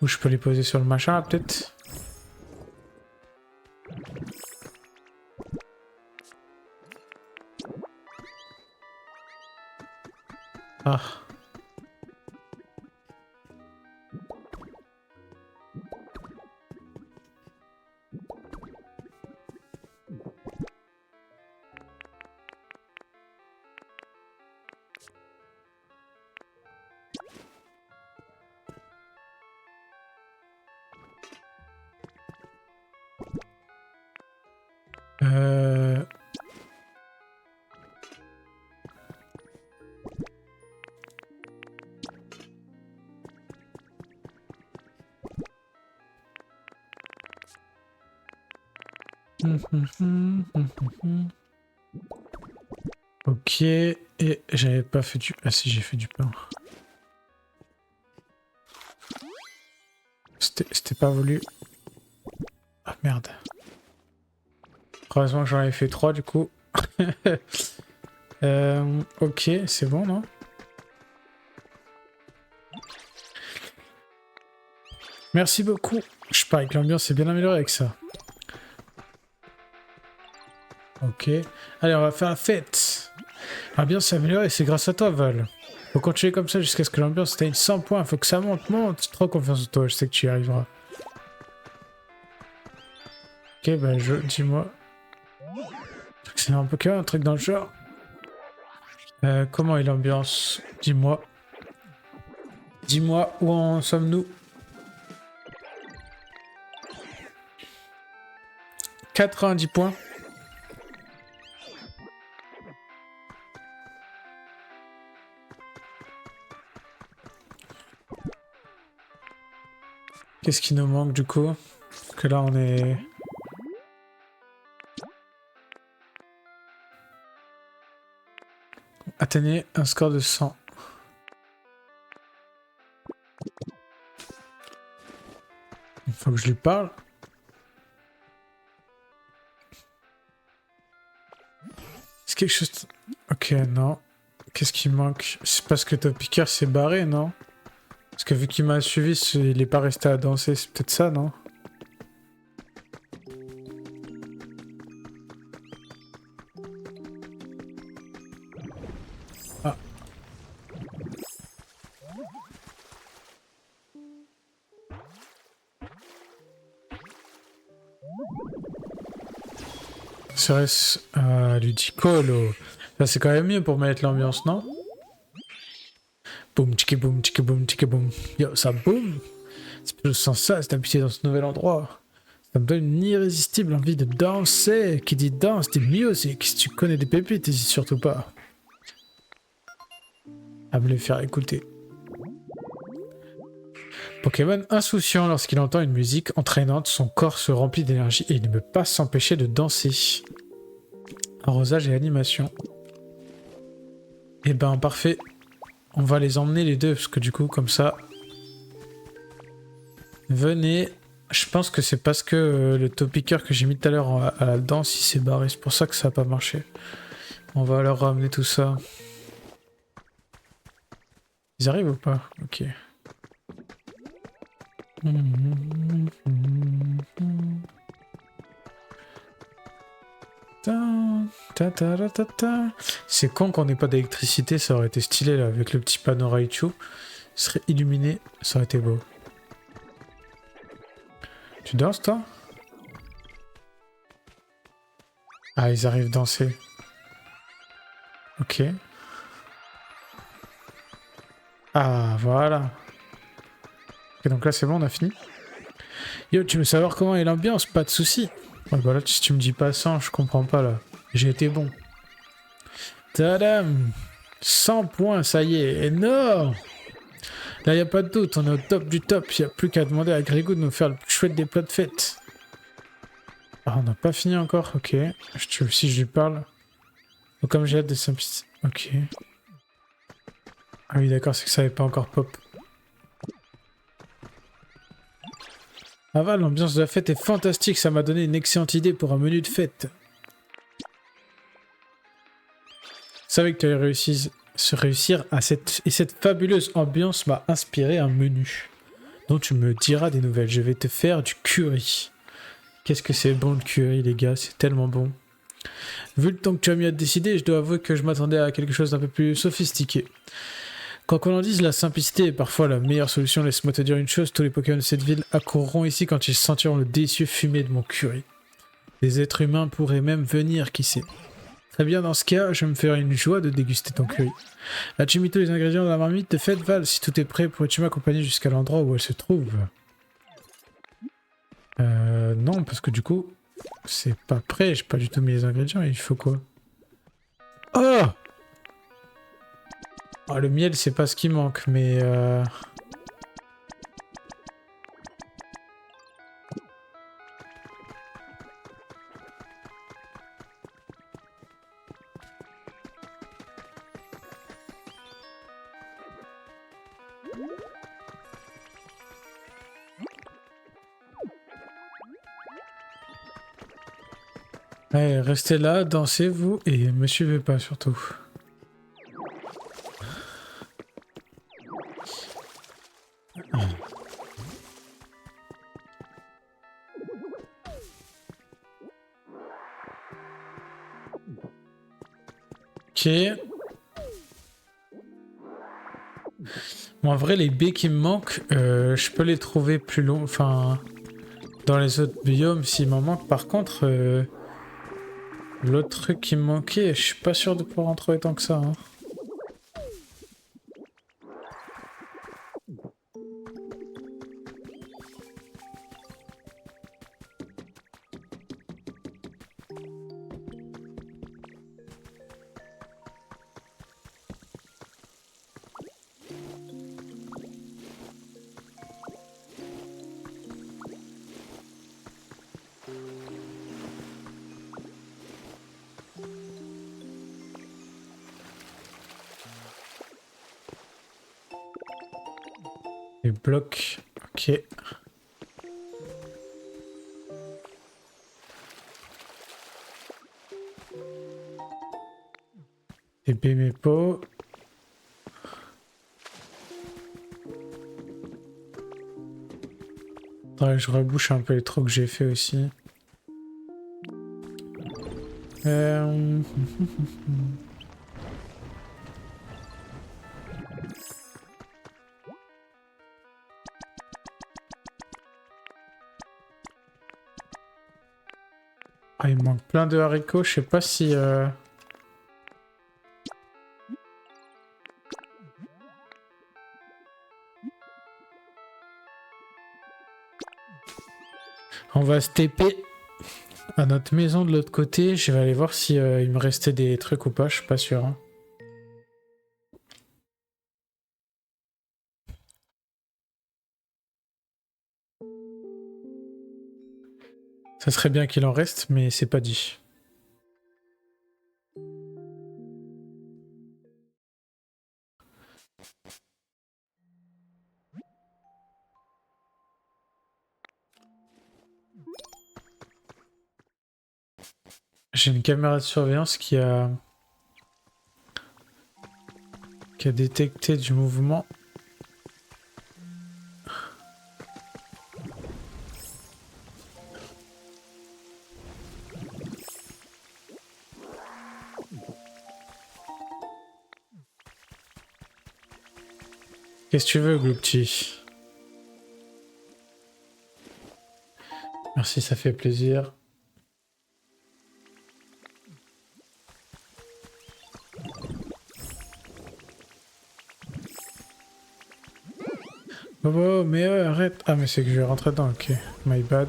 Ou je peux les poser sur le machin là, peut-être? Ah. Ok, et j'avais pas fait du... Ah si, j'ai fait du pain. C'était pas voulu. Ah merde. Heureusement que j'en avais fait 3 du coup. Ok, c'est bon, non? Merci beaucoup. Je parie que l'ambiance s'est bien améliorée avec ça. Ok. Allez, on va faire la fête. L'ambiance s'est améliorée et c'est grâce à toi, Val. Faut continuer comme ça jusqu'à ce que l'ambiance atteigne 100 points. Faut que ça monte. J'ai trop confiance en toi, je sais que tu y arriveras. Ok, bah dis-moi. C'est un Pokémon, un truc dans le genre. Comment est l'ambiance? Dis-moi. Dis-moi, où en sommes-nous? 90 points. Qu'est-ce qui nous manque du coup? Parce que là on est... Atteignez un score de 100. Il faut que je lui parle. C'est quelque chose... Ok, non. Qu'est-ce qui manque? C'est parce que Topicker s'est barré, non? Parce que vu qu'il m'a suivi, il est pas resté à danser, c'est peut-être ça, non? Ah. Serait-ce... Ludicolo. Ça c'est quand même mieux pour mettre l'ambiance, non? Boum, tchiki boum, tchiki boum, tchiki boum. Yo, ça boum. Je sens ça, c'est habitué dans ce nouvel endroit. Ça me donne une irrésistible envie de danser. Qui dit danse, dit music. Si tu connais des pépites, n'hésite surtout pas à me les faire écouter. Pokémon insouciant lorsqu'il entend une musique entraînante, son corps se remplit d'énergie et il ne peut pas s'empêcher de danser. Arrosage et animation. Eh ben parfait. On va les emmener les deux, parce que du coup, comme ça... Venez, Je pense que c'est parce que le topiqueur que j'ai mis tout à l'heure à la danse, il s'est barré. C'est pour ça que ça a pas marché. On va leur ramener tout ça. Ils arrivent ou pas? Ok. C'est con qu'on n'ait pas d'électricité, ça aurait été stylé là, avec le petit panneau Raichu. Il serait illuminé, ça aurait été beau. Tu danses toi? Ah, ils arrivent danser. Ok. Ah, voilà. Ok, donc là c'est bon, on a fini. Yo, tu veux savoir comment est l'ambiance? Pas de soucis. Ouais, bah là, si tu me dis pas 100, je comprends pas là. J'ai été bon. Tadam! 100 points, ça y est, énorme! Là, y a pas de doute, on est au top du top. Y a plus qu'à demander à Grégou de nous faire le plus chouette des plats de fête. Ah, on n'a pas fini encore, ok. Si je lui parle. Donc, comme j'ai hâte de simplicité. Ok. Ah oui, d'accord, c'est que ça avait pas encore pop. Ah va, l'ambiance de la fête est fantastique, ça m'a donné une excellente idée pour un menu de fête. Je savais que tu allais réussir à cette fabuleuse ambiance m'a inspiré un menu dont tu me diras des nouvelles. Je vais te faire du curry. Qu'est-ce que c'est bon le curry, les gars, c'est tellement bon. Vu le temps que tu as mis à te décider, je dois avouer que je m'attendais à quelque chose d'un peu plus sophistiqué. Quoi qu'on en dise, la simplicité est parfois la meilleure solution. Laisse-moi te dire une chose, tous les Pokémon de cette ville accourront ici quand ils sentiront le délicieux fumé de mon curry. Les êtres humains pourraient même venir, qui sait. Très bien, dans ce cas, je me ferai une joie de déguster ton curry. As-tu mis tous les ingrédients dans la marmite de fête, Val? Si tout est prêt, pourrais-tu m'accompagner jusqu'à l'endroit où elle se trouve? Non, parce que du coup, c'est pas prêt, j'ai pas du tout mis les ingrédients, il faut quoi? Oh! Ah, le miel, c'est pas ce qui manque, mais ouais, restez là, dansez vous, et me suivez pas surtout. Ok. Bon, en vrai, les baies qui me manquent, je peux les trouver plus long, enfin, dans les autres biomes s'il m'en manque. Par contre, l'autre truc qui me manquait, je suis pas sûr de pouvoir en trouver tant que ça. Hein. Les blocs, ok. Et mes pots. Faudrait que je rebouche un peu les trous que j'ai fait aussi. Euh... Ah, il me manque plein de haricots, je sais pas si... On va se TP à notre maison de l'autre côté. Je vais aller voir si il me restait des trucs ou pas, je suis pas sûr. Hein. Ça serait bien qu'il en reste, mais c'est pas dit. J'ai une caméra de surveillance qui a détecté du mouvement. Qu'est-ce que tu veux, Gloopty? Merci, ça fait plaisir. Oh, mais arrête. Ah, mais c'est que je vais rentrer dedans, ok. My bad.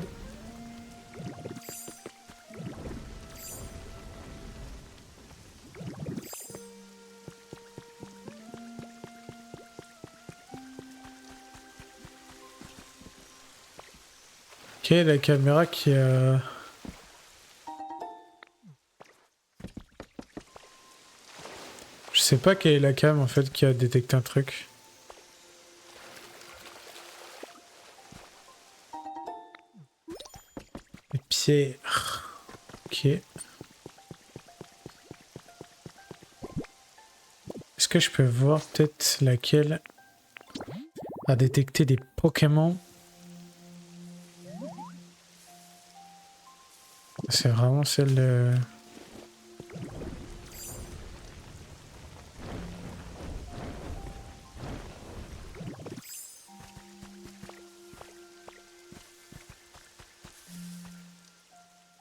Ok, la caméra qui a... Je sais pas quelle est la cam en fait qui a détecté un truc. Les pierres. Ok. Est-ce que je peux voir peut-être laquelle a détecté des Pokémon? C'est vraiment celle de...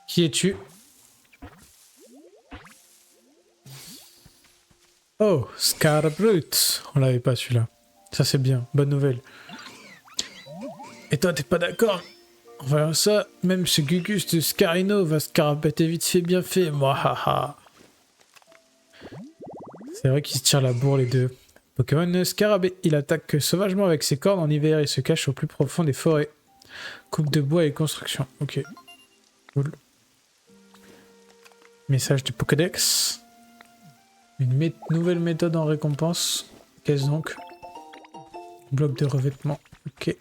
Qui es-tu? Oh, Scarbrut. On l'avait pas celui-là. Ça c'est bien, bonne nouvelle. Et toi t'es pas d'accord? En voyant ça, même ce Gugus de Scarino va se carapater vite fait bien fait, moi haha. C'est vrai qu'ils se tirent la bourre les deux. Pokémon Scarabée, il attaque sauvagement avec ses cornes en hiver et se cache au plus profond des forêts. Coupe de bois et construction. Ok. Cool. Message du Pokédex. Une nouvelle méthode en récompense. Qu'est-ce donc? Bloc de revêtement. Ok.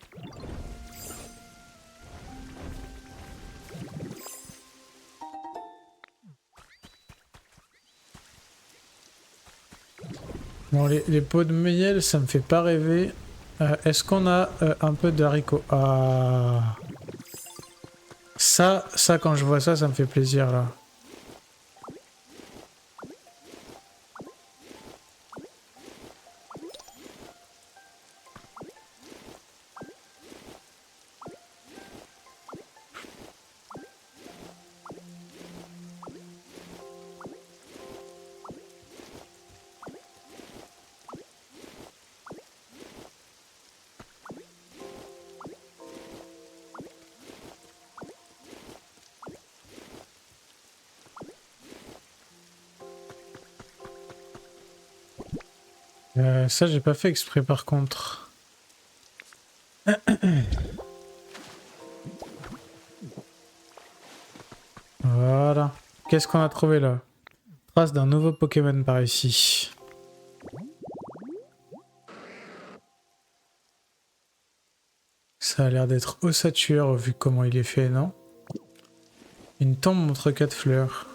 Bon, les pots de miel, ça me fait pas rêver. Est-ce qu'on a un peu d'haricots? Ah. Ça, quand je vois ça, ça me fait plaisir, là. Ça, j'ai pas fait exprès, par contre. Voilà. Qu'est-ce qu'on a trouvé, là? Trace d'un nouveau Pokémon par ici. Ça a l'air d'être ossature vu comment il est fait, non? Une tombe montre 4 fleurs.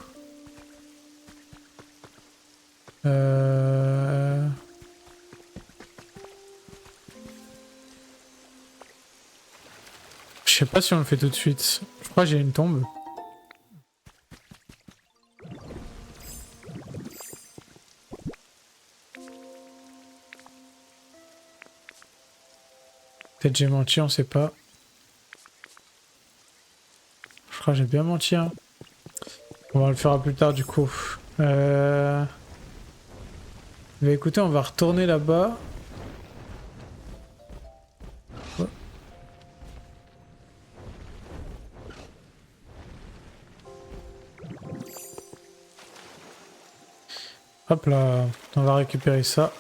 Je sais pas si on le fait tout de suite. Je crois que j'ai une tombe. Peut-être j'ai menti, on sait pas. Je crois que j'ai bien menti, hein. On va le faire plus tard du coup. Mais écoutez, on va retourner là-bas. Oh. Hop là, on va récupérer ça.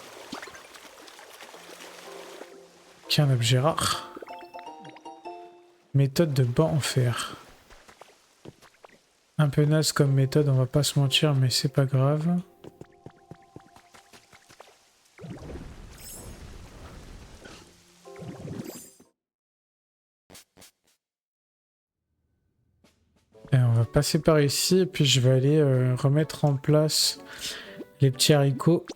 Qui est un objet rare. Méthode de banc en fer. Un peu naze comme méthode, on va pas se mentir, mais c'est pas grave. Et on va passer par ici et puis je vais aller remettre en place les petits haricots.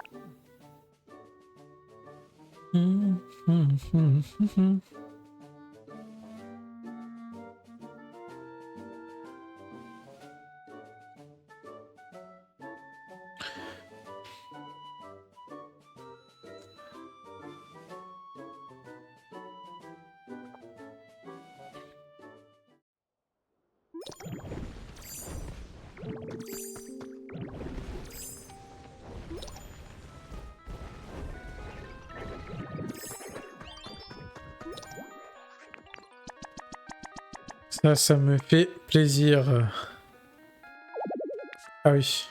Ça me fait plaisir. Ah oui.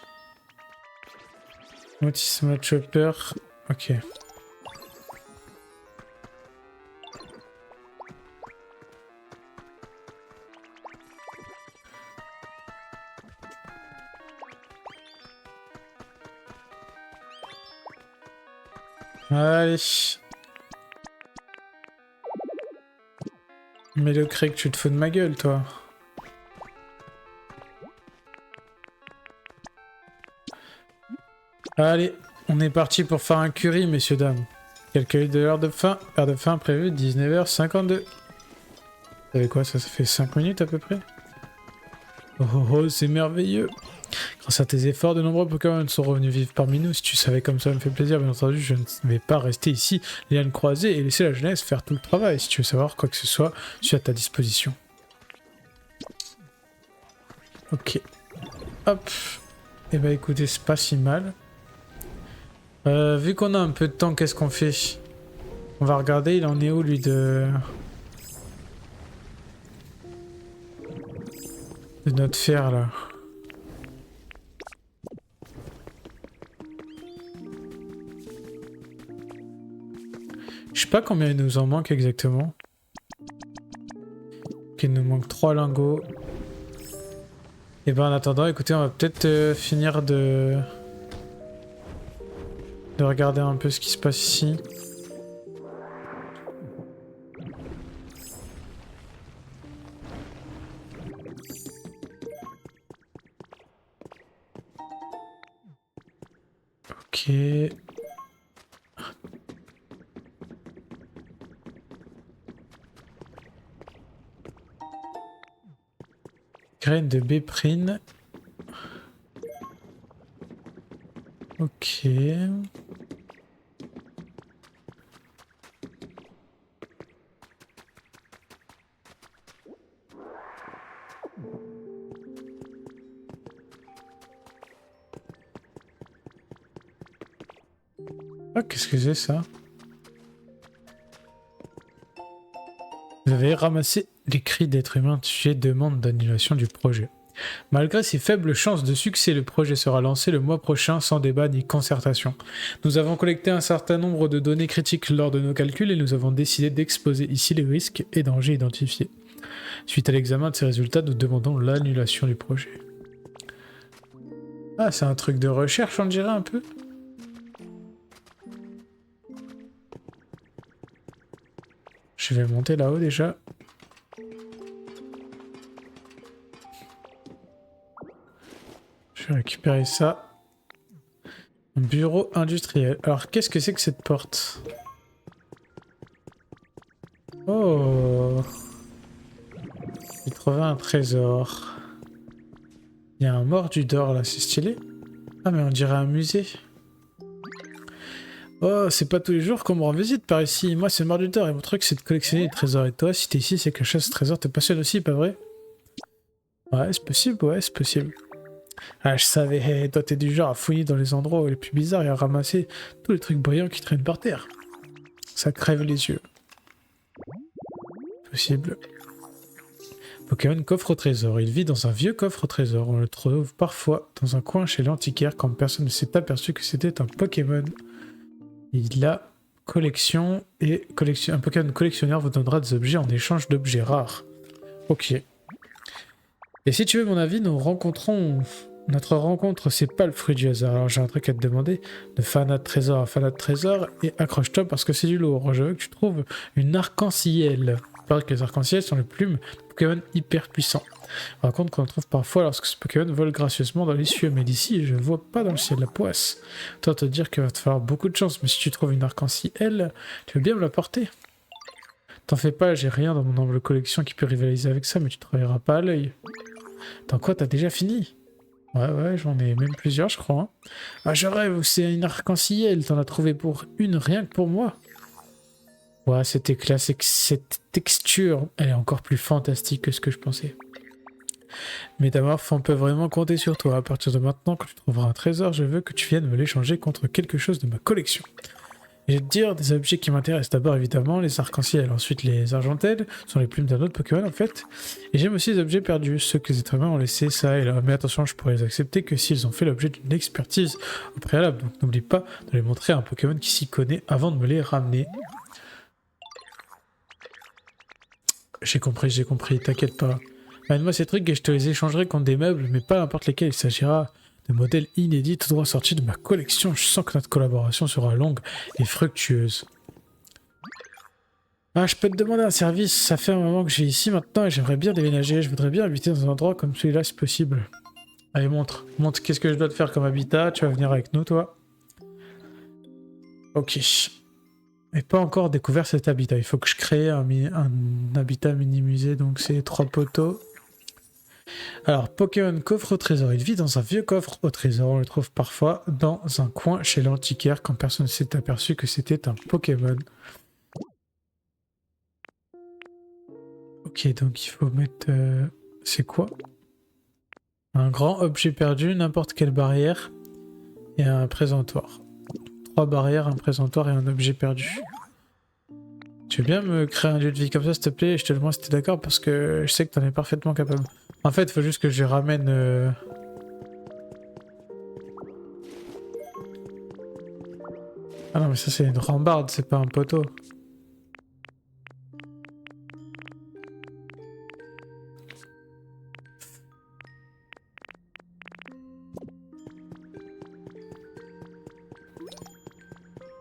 Motisma Chopper. Ok. Allez. Mais le Craig, tu te fous de ma gueule, toi. Allez, on est parti pour faire un curry, messieurs, dames. Calcul de l'heure de fin. Heure de fin prévue, 19h52. Vous savez quoi, ça fait 5 minutes à peu près. Oh, oh, oh, c'est merveilleux. Grâce à tes efforts, de nombreux Pokémon sont revenus vivre parmi nous. Si tu savais comme ça me fait plaisir, bien entendu, je ne vais pas rester ici, les lianes croisées, et laisser la jeunesse faire tout le travail. Si tu veux savoir quoi que ce soit, je suis à ta disposition. Ok. Hop. Et bah écoutez, c'est pas si mal. Vu qu'on a un peu de temps, qu'est-ce qu'on fait? On va regarder, il en est où lui de notre fer là? Je sais pas combien il nous en manque exactement. Ok, il nous manque 3 lingots. Et ben en attendant, écoutez, on va peut-être finir de regarder un peu ce qui se passe ici. Ok. Graine de béprine. Ok. Ah, qu'est-ce que c'est ça? Vous avez ramassé les cris d'êtres humains tués, demande d'annulation du projet. Malgré ses faibles chances de succès, le projet sera lancé le mois prochain sans débat ni concertation. Nous avons collecté un certain nombre de données critiques lors de nos calculs et nous avons décidé d'exposer ici les risques et dangers identifiés. Suite à l'examen de ces résultats, nous demandons l'annulation du projet. Ah, c'est un truc de recherche, on dirait un peu. Je vais monter là-haut déjà. Je vais récupérer ça. Un bureau industriel. Alors, qu'est-ce que c'est que cette porte? Oh! J'ai trouvé un trésor. Il y a un mordu d'or là, c'est stylé. Ah, mais on dirait un musée. Oh, c'est pas tous les jours qu'on me rend visite par ici. Moi, c'est le mordu d'or et mon truc, c'est de collectionner les trésors. Et toi, si t'es ici, c'est que la chasse au trésor te passionne aussi, pas vrai? Ouais, c'est possible, ouais, c'est possible. Ah, je savais, toi t'es du genre à fouiller dans les endroits les plus bizarres et à ramasser tous les trucs brillants qui traînent par terre. Ça crève les yeux. Possible. Pokémon coffre au trésor. Il vit dans un vieux coffre au trésor. On le trouve parfois dans un coin chez l'antiquaire quand personne ne s'est aperçu que c'était un Pokémon. Il a collection et un Pokémon collectionneur vous donnera des objets en échange d'objets rares. Ok. Et si tu veux mon avis, notre rencontre, c'est pas le fruit du hasard. Alors j'ai un truc à te demander. De fanat de trésor à fanat de trésor. Et accroche-toi parce que c'est du lourd. Je veux que tu trouves une arc-en-ciel. Il paraît que les arcs-en-ciel sont les plumes Pokémon hyper puissant. On raconte qu'on le trouve parfois lorsque ce Pokémon vole gracieusement dans les cieux, mais d'ici, je vois pas dans le ciel la poisse. Toi, te dire qu'il va te falloir beaucoup de chance, mais si tu trouves une arc-en-ciel, tu veux bien me la porter? T'en fais pas, j'ai rien dans mon humble collection qui peut rivaliser avec ça, mais tu travailleras pas à l'œil. Dans quoi, t'as déjà fini? Ouais, j'en ai même plusieurs, je crois. Hein. Ah, je rêve, c'est une arc-en-ciel, t'en as trouvé pour une, rien que pour moi. Ouais, cet éclat, cette texture, elle est encore plus fantastique que ce que je pensais. Métamorphe, on peut vraiment compter sur toi. À partir de maintenant, quand tu trouveras un trésor, je veux que tu viennes me l'échanger contre quelque chose de ma collection. Et je vais te dire des objets qui m'intéressent. D'abord, évidemment, les arcs-en-ciel. Ensuite, les argentelles sont les plumes d'un autre Pokémon, en fait. Et j'aime aussi les objets perdus, ceux que les êtres humains ont laissés ça et là. Mais attention, je pourrais les accepter que s'ils ont fait l'objet d'une expertise au préalable. Donc n'oublie pas de les montrer à un Pokémon qui s'y connaît avant de me les ramener. J'ai compris, t'inquiète pas. Ramène-moi ces trucs et je te les échangerai contre des meubles, mais pas n'importe lesquels. Il s'agira de modèles inédits tout droit sortis de ma collection. Je sens que notre collaboration sera longue et fructueuse. Ah, je peux te demander un service. Ça fait un moment que j'ai ici maintenant et j'aimerais bien déménager. Je voudrais bien habiter dans un endroit comme celui-là si possible. Allez, montre. Montre qu'est-ce que je dois te faire comme habitat. Tu vas venir avec nous, toi. Ok. Mais pas encore découvert cet habitat. Il faut que je crée un habitat mini-musée. Donc c'est 3 poteaux. Alors, Pokémon coffre au trésor. Il vit dans un vieux coffre au trésor. On le trouve parfois dans un coin chez l'antiquaire quand personne ne s'est aperçu que c'était un Pokémon. Ok, donc il faut mettre... c'est quoi? Un grand objet perdu, n'importe quelle barrière et un présentoir. 3 barrières, un présentoir et un objet perdu. Tu veux bien me créer un lieu de vie comme ça, s'il te plaît? Je te demande si t'es d'accord parce que je sais que t'en es parfaitement capable. En fait, il faut juste que je ramène... Ah non, mais ça c'est une rambarde, c'est pas un poteau.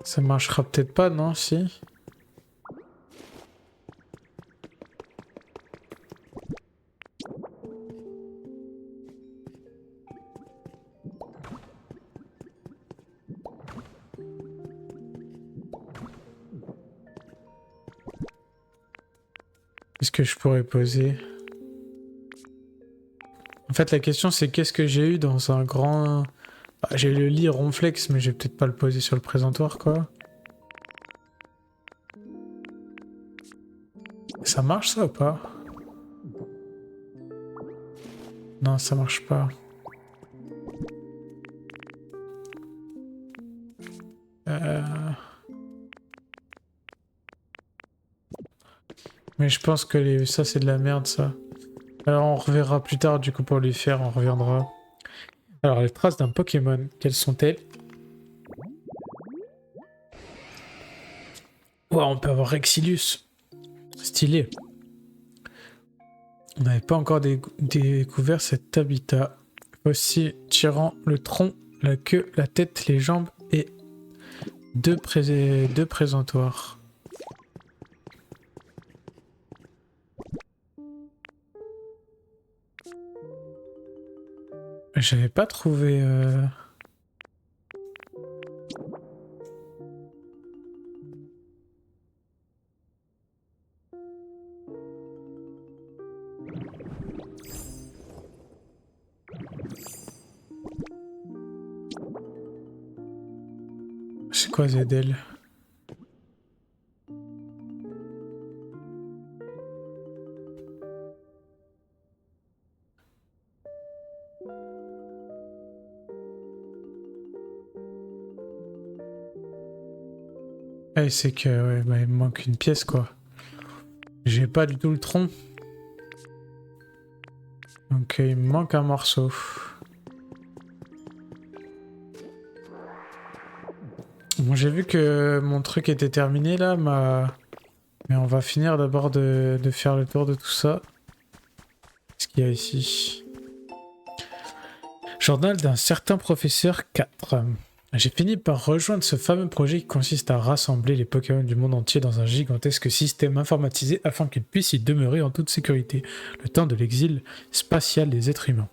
Ça marchera peut-être pas, non? Si. Qu'est-ce que je pourrais poser? En fait, la question c'est qu'est-ce que j'ai eu dans un grand... Bah, j'ai le lit ronflex, mais je vais peut-être pas le poser sur le présentoir, quoi. Ça marche ça ou pas? Non, ça marche pas. Mais je pense que ça c'est de la merde ça. Alors on reverra plus tard du coup pour les faire, on reviendra. Alors les traces d'un Pokémon, quelles sont-elles? Ouah, on peut avoir Rexilius. Stylé. On n'avait pas encore découvert cet habitat. Voici tirant le tronc, la queue, la tête, les jambes et deux présentoirs. J'avais pas trouvé... C'est quoi ZL? Eh, c'est que ouais, bah, il me manque une pièce quoi. J'ai pas du tout le tronc. Donc il me manque un morceau. Bon, j'ai vu que mon truc était terminé là, mais on va finir d'abord de faire le tour de tout ça. Qu'est-ce qu'il y a ici? Journal d'un certain professeur 4. J'ai fini par rejoindre ce fameux projet qui consiste à rassembler les Pokémon du monde entier dans un gigantesque système informatisé afin qu'ils puissent y demeurer en toute sécurité, le temps de l'exil spatial des êtres humains.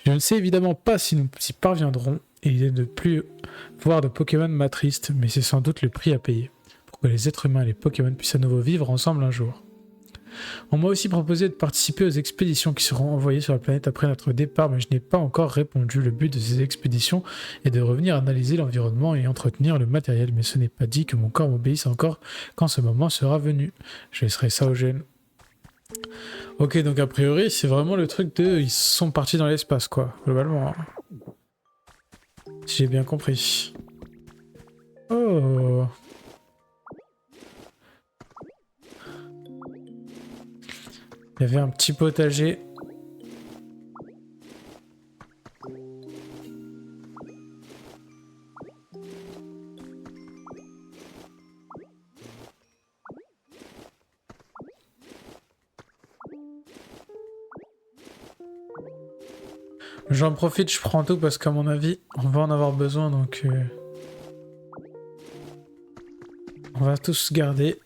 Je ne sais évidemment pas si nous y parviendrons, et l'idée de ne plus voir de Pokémon m'attriste, mais c'est sans doute le prix à payer, pour que les êtres humains et les Pokémon puissent à nouveau vivre ensemble un jour. On m'a aussi proposé de participer aux expéditions qui seront envoyées sur la planète après notre départ, mais je n'ai pas encore répondu. Le but de ces expéditions est de revenir analyser l'environnement et entretenir le matériel, mais ce n'est pas dit que mon corps m'obéisse encore quand ce moment sera venu. Je laisserai ça aux jeunes. Ok, donc a priori, c'est vraiment le truc de... Ils sont partis dans l'espace, quoi, globalement. Si j'ai bien compris. Oh... Il y avait un petit potager. J'en profite, je prends tout parce qu'à mon avis, on va en avoir besoin, donc... on va tous garder.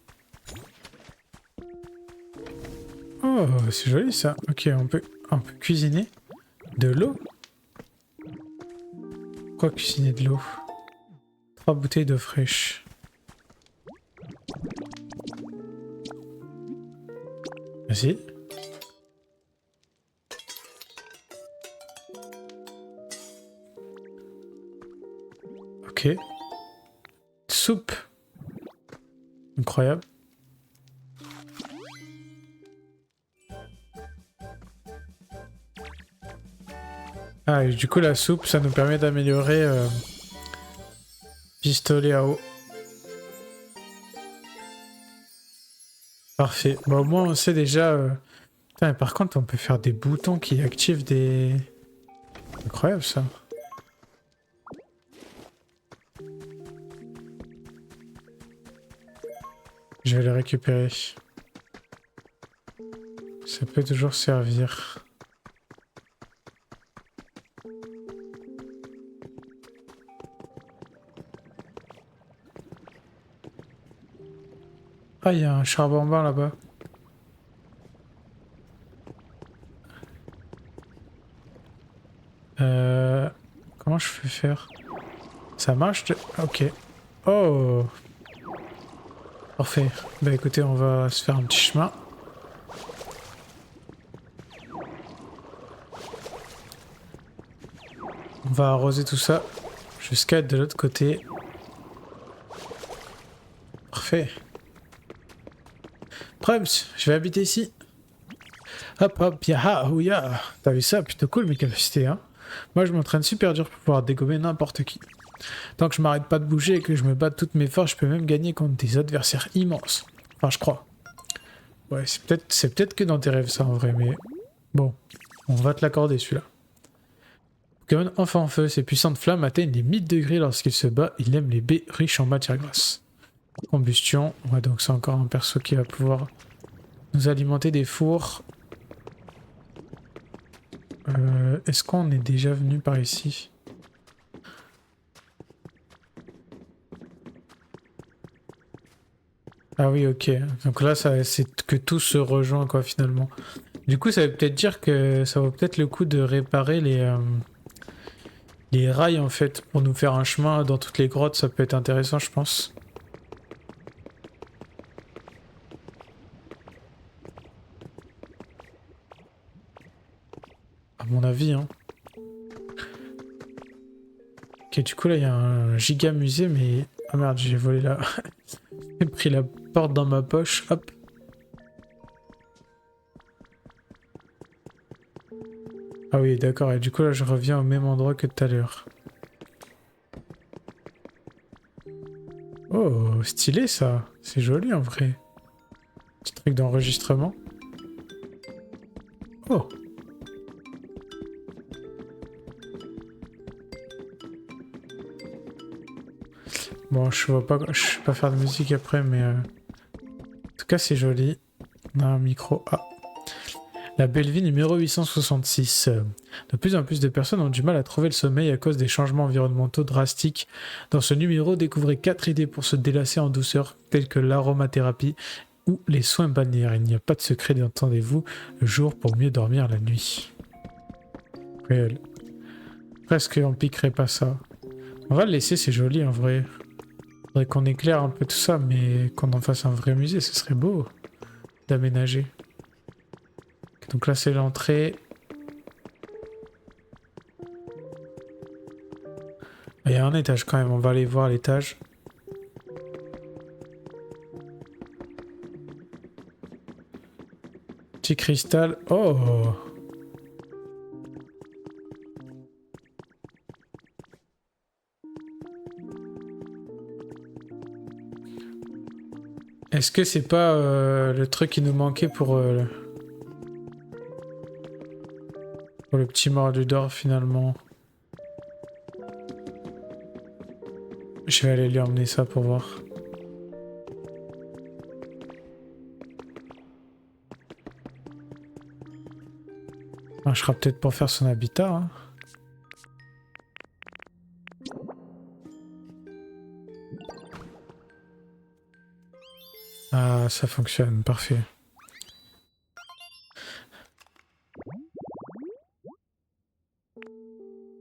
Oh, c'est joli ça. Ok, on peut cuisiner de l'eau. Pourquoi cuisiner de l'eau? 3 bouteilles d'eau fraîche. Vas-y. Ok. Soupe. Incroyable. Ah, et du coup, la soupe, ça nous permet d'améliorer pistolet à eau. Parfait. Bon, au moins, on sait déjà... Putain, mais par contre, on peut faire des boutons qui activent des... Incroyable, ça. Je vais les récupérer. Ça peut toujours servir. Ah, il y a un charbon bas là-bas. Comment je peux faire? Ça marche Ok. Oh! Parfait. Bah écoutez, on va se faire un petit chemin. On va arroser tout ça jusqu'à être de l'autre côté. Parfait. Prums, je vais habiter ici. Hop hop, yaha, ouya. T'as vu ça? Plutôt cool mes capacités, hein. Moi je m'entraîne super dur pour pouvoir dégommer n'importe qui. Tant que je m'arrête pas de bouger et que je me bats de toutes mes forces, je peux même gagner contre des adversaires immenses. Enfin, je crois. Ouais, c'est peut-être que dans tes rêves ça en vrai, mais... Bon, on va te l'accorder celui-là. Pokémon Enfant Feu, ses puissantes flammes atteignent les 1000 degrés lorsqu'il se bat. Il aime les baies riches en matière grasse. Combustion. Ouais, donc c'est encore un perso qui va pouvoir nous alimenter des fours. Est-ce qu'on est déjà venu par ici? Ah oui, ok. Donc là, c'est que tout se rejoint, quoi, finalement. Du coup, ça veut peut-être dire que ça vaut peut-être le coup de réparer les rails, en fait, pour nous faire un chemin dans toutes les grottes. Ça peut être intéressant, je pense. À mon avis, hein. Ok, du coup, là, il y a un giga musée, mais... Ah merde, j'ai volé là. J'ai pris la porte dans ma poche, hop. Ah oui, d'accord, et du coup, là, je reviens au même endroit que tout à l'heure. Oh, stylé, ça. C'est joli, en vrai. Petit truc d'enregistrement. Oh. Bon, je vais pas faire de musique après, mais... En tout cas, c'est joli. On a un micro. Ah. La belle vie numéro 866. De plus en plus de personnes ont du mal à trouver le sommeil à cause des changements environnementaux drastiques. Dans ce numéro, découvrez 4 idées pour se délasser en douceur, telles que l'aromathérapie ou les soins balnéaires. Il n'y a pas de secret, entendez-vous, le jour pour mieux dormir la nuit. Réel. Presque on piquerait pas ça. On va le laisser, c'est joli en vrai. Faudrait qu'on éclaire un peu tout ça, mais qu'on en fasse un vrai musée, ce serait beau d'aménager. Donc là c'est l'entrée. Il y a un étage quand même, on va aller voir l'étage. Petit cristal. Oh! Est-ce que c'est pas le truc qui nous manquait pour le petit mordu d'or finalement? Je vais aller lui emmener ça pour voir. Ah, je serai peut-être pour faire son habitat. Hein. Ah, ça fonctionne, parfait.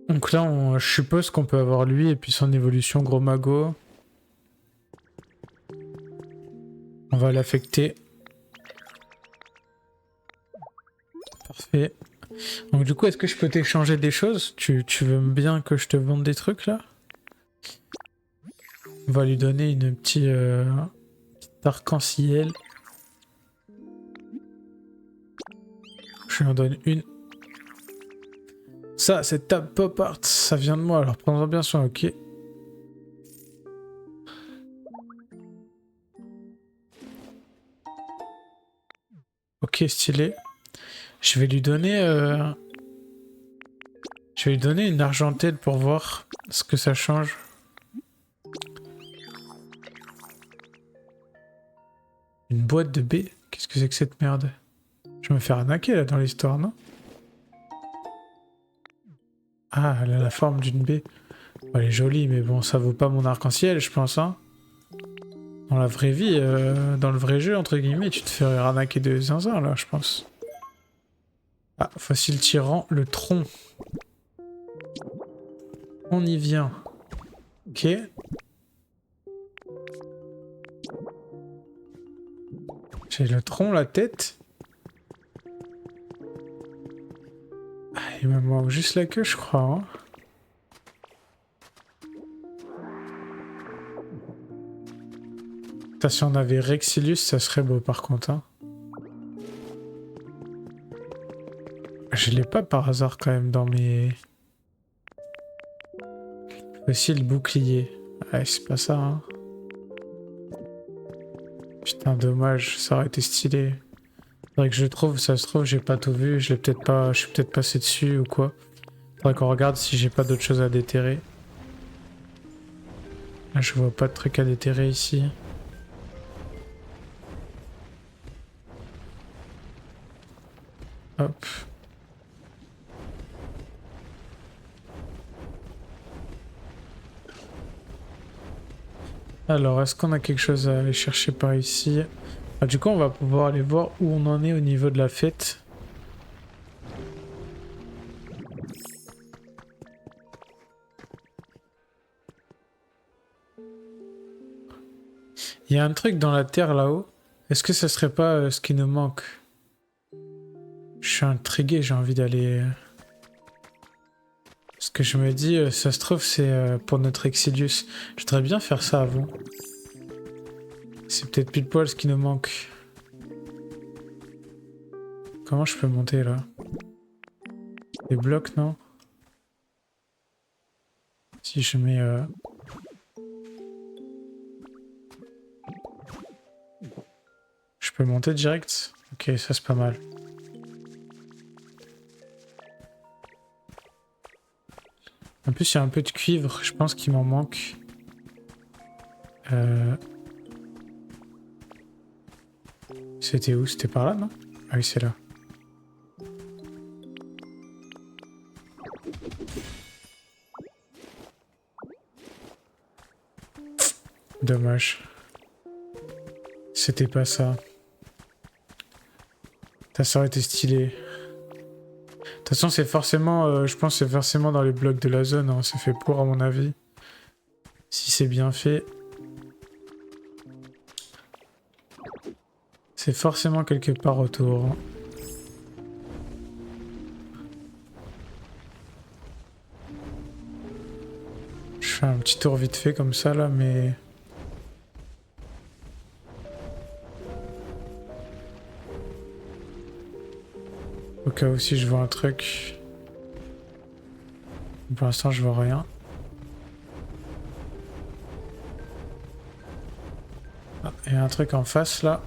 Donc là, je suppose qu'on peut avoir lui et puis son évolution gros magot. On va l'affecter. Parfait. Donc du coup, est-ce que je peux t'échanger des choses? Tu veux bien que je te vende des trucs là? On va lui donner une petite arc-en-ciel. Je lui en donne une. Ça, cette table pop art, ça vient de moi, alors prends-en bien soin, ok? Ok, stylé. Je vais lui donner... Je vais lui donner une argentelle pour voir ce que ça change. Une boîte de baies? Qu'est-ce que c'est que cette merde? Je vais me faire arnaquer là dans l'histoire, non? Ah, elle a la forme d'une baie. Bon, elle est jolie, mais bon, ça vaut pas mon arc-en-ciel, je pense, hein. Dans la vraie vie, dans le vrai jeu, entre guillemets, tu te fais arnaquer de zinzin, là, je pense. Ah, fossile tyran, le tronc. On y vient. Ok. J'ai le tronc, la tête. Ah, il me manque juste la queue, je crois. Hein. Ça, si on avait Rexilius, ça serait beau par contre. Hein. Je l'ai pas par hasard quand même dans mes... Aussi le bouclier. Ouais, c'est pas ça. Hein. Putain, dommage, ça aurait été stylé. Faudrait que je le trouve, ça se trouve, j'ai pas tout vu, je l'ai peut-être pas, je suis peut-être passé dessus ou quoi. Faudrait qu'on regarde si j'ai pas d'autres choses à déterrer. Là, je vois pas de trucs à déterrer ici. Hop. Alors, est-ce qu'on a quelque chose à aller chercher par ici? Ah, du coup, on va pouvoir aller voir où on en est au niveau de la fête. Il y a un truc dans la terre là-haut. Est-ce que ça serait pas ce qui nous manque? Je suis intrigué, j'ai envie d'aller... Ce que je me dis, ça se trouve, c'est pour notre Exilius. Je voudrais bien faire ça avant. C'est peut-être pile poil ce qui nous manque. Comment je peux monter là? Des blocs, non? Si je mets... Je peux monter direct? Ok, ça c'est pas mal. En plus, il y a un peu de cuivre, je pense qu'il m'en manque. C'était où? C'était par là, non? Ah oui, c'est là. Dommage. C'était pas ça. Ça aurait été stylé. De toute façon, c'est forcément... je pense que c'est forcément dans les blocs de la zone. Hein. C'est fait pour, à mon avis. Si c'est bien fait. C'est forcément quelque part autour. Je fais un petit tour vite fait comme ça là, mais... Au cas où si je vois un truc... Pour l'instant je vois rien. Ah, il y a un truc en face là.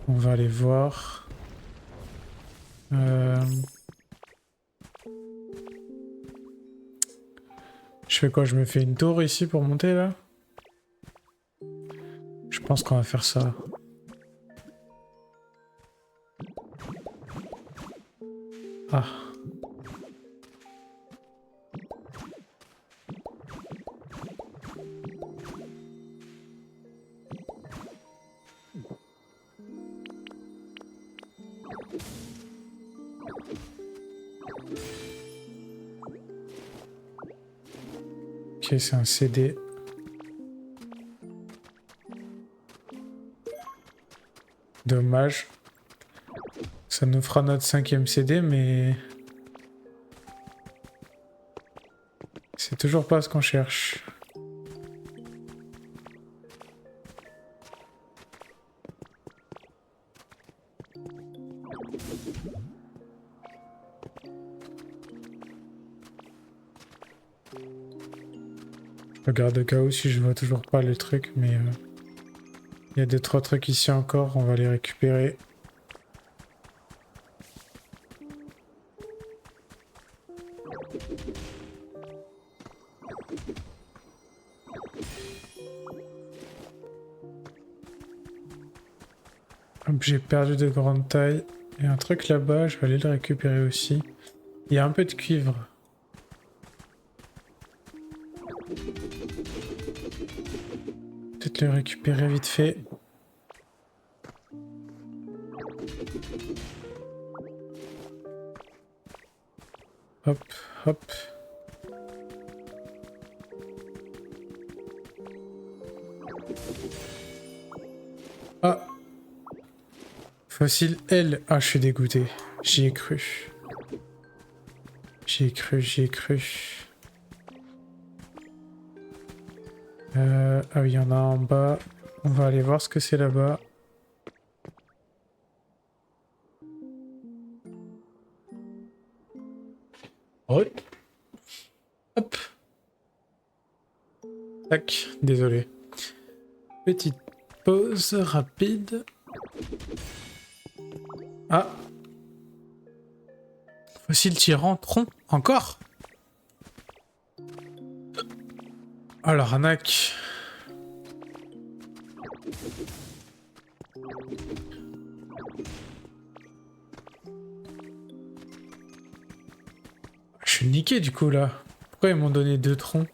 On va aller voir. Je fais quoi? Je me fais une tour ici pour monter là? Je pense qu'on va faire ça. Ah. Ok, c'est un CD. Dommage. Ça nous fera notre 5e CD, mais... C'est toujours pas ce qu'on cherche. Je regarde au cas où si je vois toujours pas les trucs, mais... Il y a 2-3 trucs ici encore, on va les récupérer. Hop, j'ai perdu de grande taille. Il y a un truc là-bas, je vais aller le récupérer aussi. Il y a un peu de cuivre. Peut-être le récupérer vite fait. Hop, hop. Ah! Fossile L. Ah, je suis dégoûté. J'y ai cru. J'y ai cru, j'y ai cru. Ah oui, il y en a en bas. On va aller voir ce que c'est là-bas. Oui. Hop. Tac, désolé. Petite pause rapide. Ah. Fossile tirant, tronc, encore? Oh la arnaque. Je suis niqué du coup là. Pourquoi ils m'ont donné 2 troncs?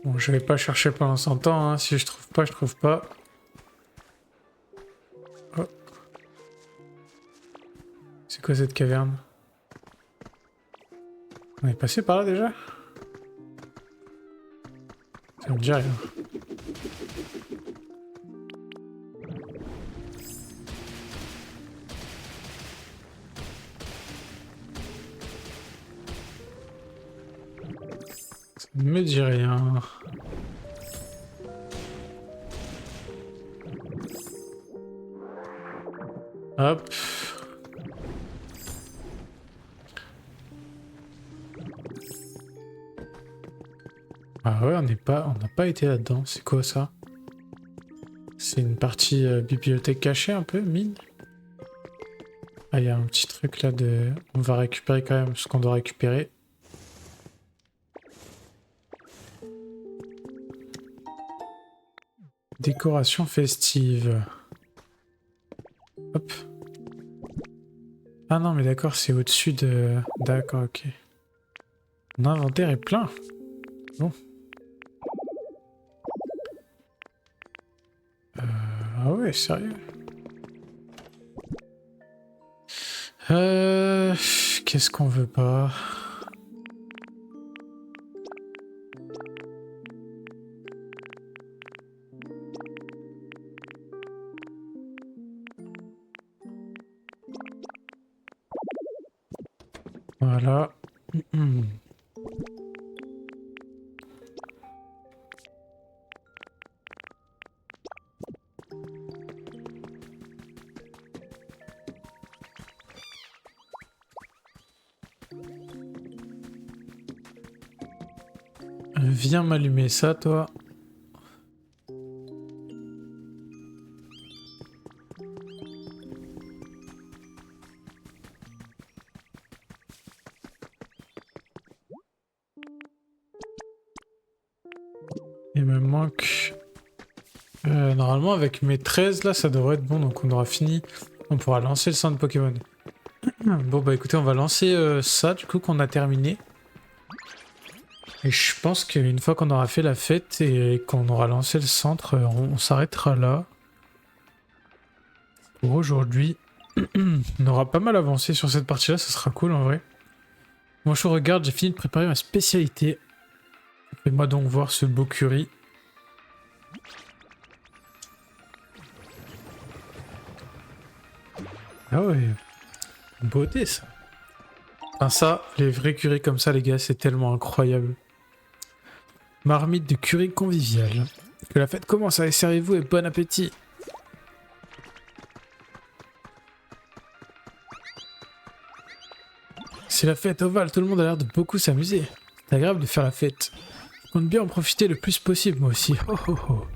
Bon, je vais pas chercher pendant 100 ans, hein. Si je trouve pas, je trouve pas. Oh. C'est quoi cette caverne? On est passé par là déjà? Ça me dit rien. Ça ne me dit rien. Hop. Ah ouais, on n'a pas été là-dedans. C'est quoi ça? C'est une partie bibliothèque cachée un peu, mine. Ah, il y a un petit truc là de... On va récupérer quand même ce qu'on doit récupérer. Décoration festive. Hop. Ah non, mais d'accord, c'est au-dessus de... D'accord, ok. Mon inventaire est plein. Bon. Ah ouais, sérieux. Qu'est-ce qu'on veut pas? Voilà. Viens m'allumer ça, toi. Il me manque... normalement, avec mes 13, là, ça devrait être bon. Donc, on aura fini. On pourra lancer le centre Pokémon. Bon, bah écoutez, on va lancer ça, du coup, qu'on a terminé. Et je pense qu'une fois qu'on aura fait la fête et qu'on aura lancé le centre, on s'arrêtera là. Pour aujourd'hui, on aura pas mal avancé sur cette partie-là, ça sera cool en vrai. Moi je regarde, j'ai fini de préparer ma spécialité. Fais-moi donc voir ce beau curry. Ah ouais, beauté ça. Enfin ça, les vrais currys comme ça les gars, c'est tellement incroyable. Marmite de curry convivial. Que la fête commence, allez servez-vous et bon appétit. C'est la fête ovale, tout le monde a l'air de beaucoup s'amuser. C'est agréable de faire la fête. Je compte bien en profiter le plus possible moi aussi. Oh oh oh.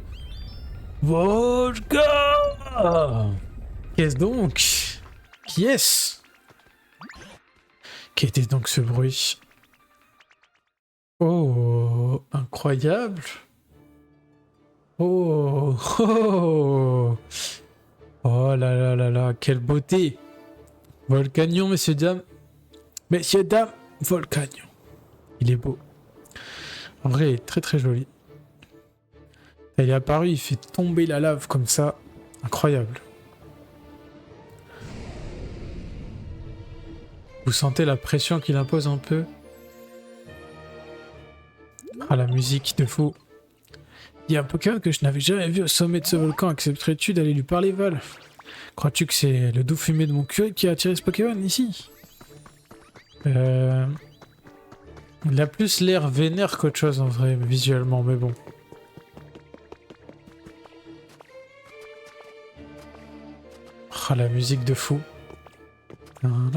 Vodka! Qu'est-ce donc? Qui est-ce? Qu'était donc ce bruit? Oh, incroyable! Oh, oh, oh là là là là, quelle beauté! Volcanion, messieurs, dames. Messieurs, dames, Volcanion. Il est beau. En vrai, il est très très joli. Il est apparu, il fait tomber la lave comme ça. Incroyable. Vous sentez la pression qu'il impose un peu? Ah, la musique de fou. Il y a un Pokémon que je n'avais jamais vu au sommet de ce volcan. Accepterais-tu d'aller lui parler, Val? Crois-tu que c'est le doux fumé de mon curry qui a attiré ce Pokémon ici? Il a plus l'air vénère qu'autre chose en vrai, visuellement, mais bon. Ah, la musique de fou. On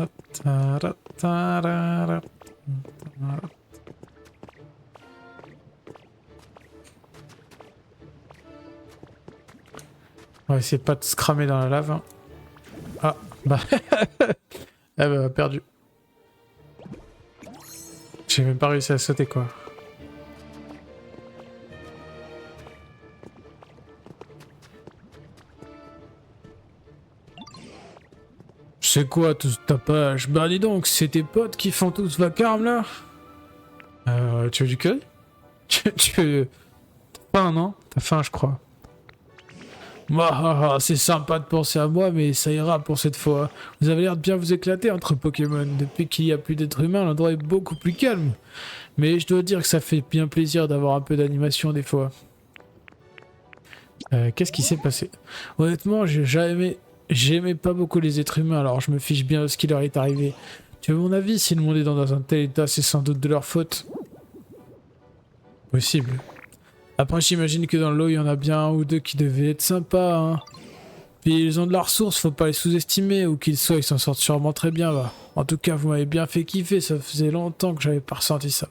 va essayer de pas de se cramer dans la lave. Hein. Ah, bah... ah bah, perdu. J'ai même pas réussi à sauter, quoi. C'est quoi tout ce tapage? Bah dis donc, c'est tes potes qui font tout ce vacarme, là? Tu veux du curry? tu veux... T'as faim, non? T'as faim, je crois. C'est sympa de penser à moi, mais ça ira pour cette fois. Vous avez l'air de bien vous éclater entre Pokémon. Depuis qu'il y a plus d'êtres humains, l'endroit est beaucoup plus calme. Mais je dois dire que ça fait bien plaisir d'avoir un peu d'animation des fois. Qu'est-ce qui s'est passé? Honnêtement, j'aimais pas beaucoup les êtres humains, alors je me fiche bien de ce qui leur est arrivé. Tu veux mon avis? Si le monde est dans un tel état, c'est sans doute de leur faute. Possible. Après, j'imagine que dans l'eau, il y en a bien un ou deux qui devaient être sympas, hein. Puis ils ont de la ressource, faut pas les sous-estimer, ou qu'ils soient, ils s'en sortent sûrement très bien, va. En tout cas, vous m'avez bien fait kiffer, ça faisait longtemps que j'avais pas ressenti ça.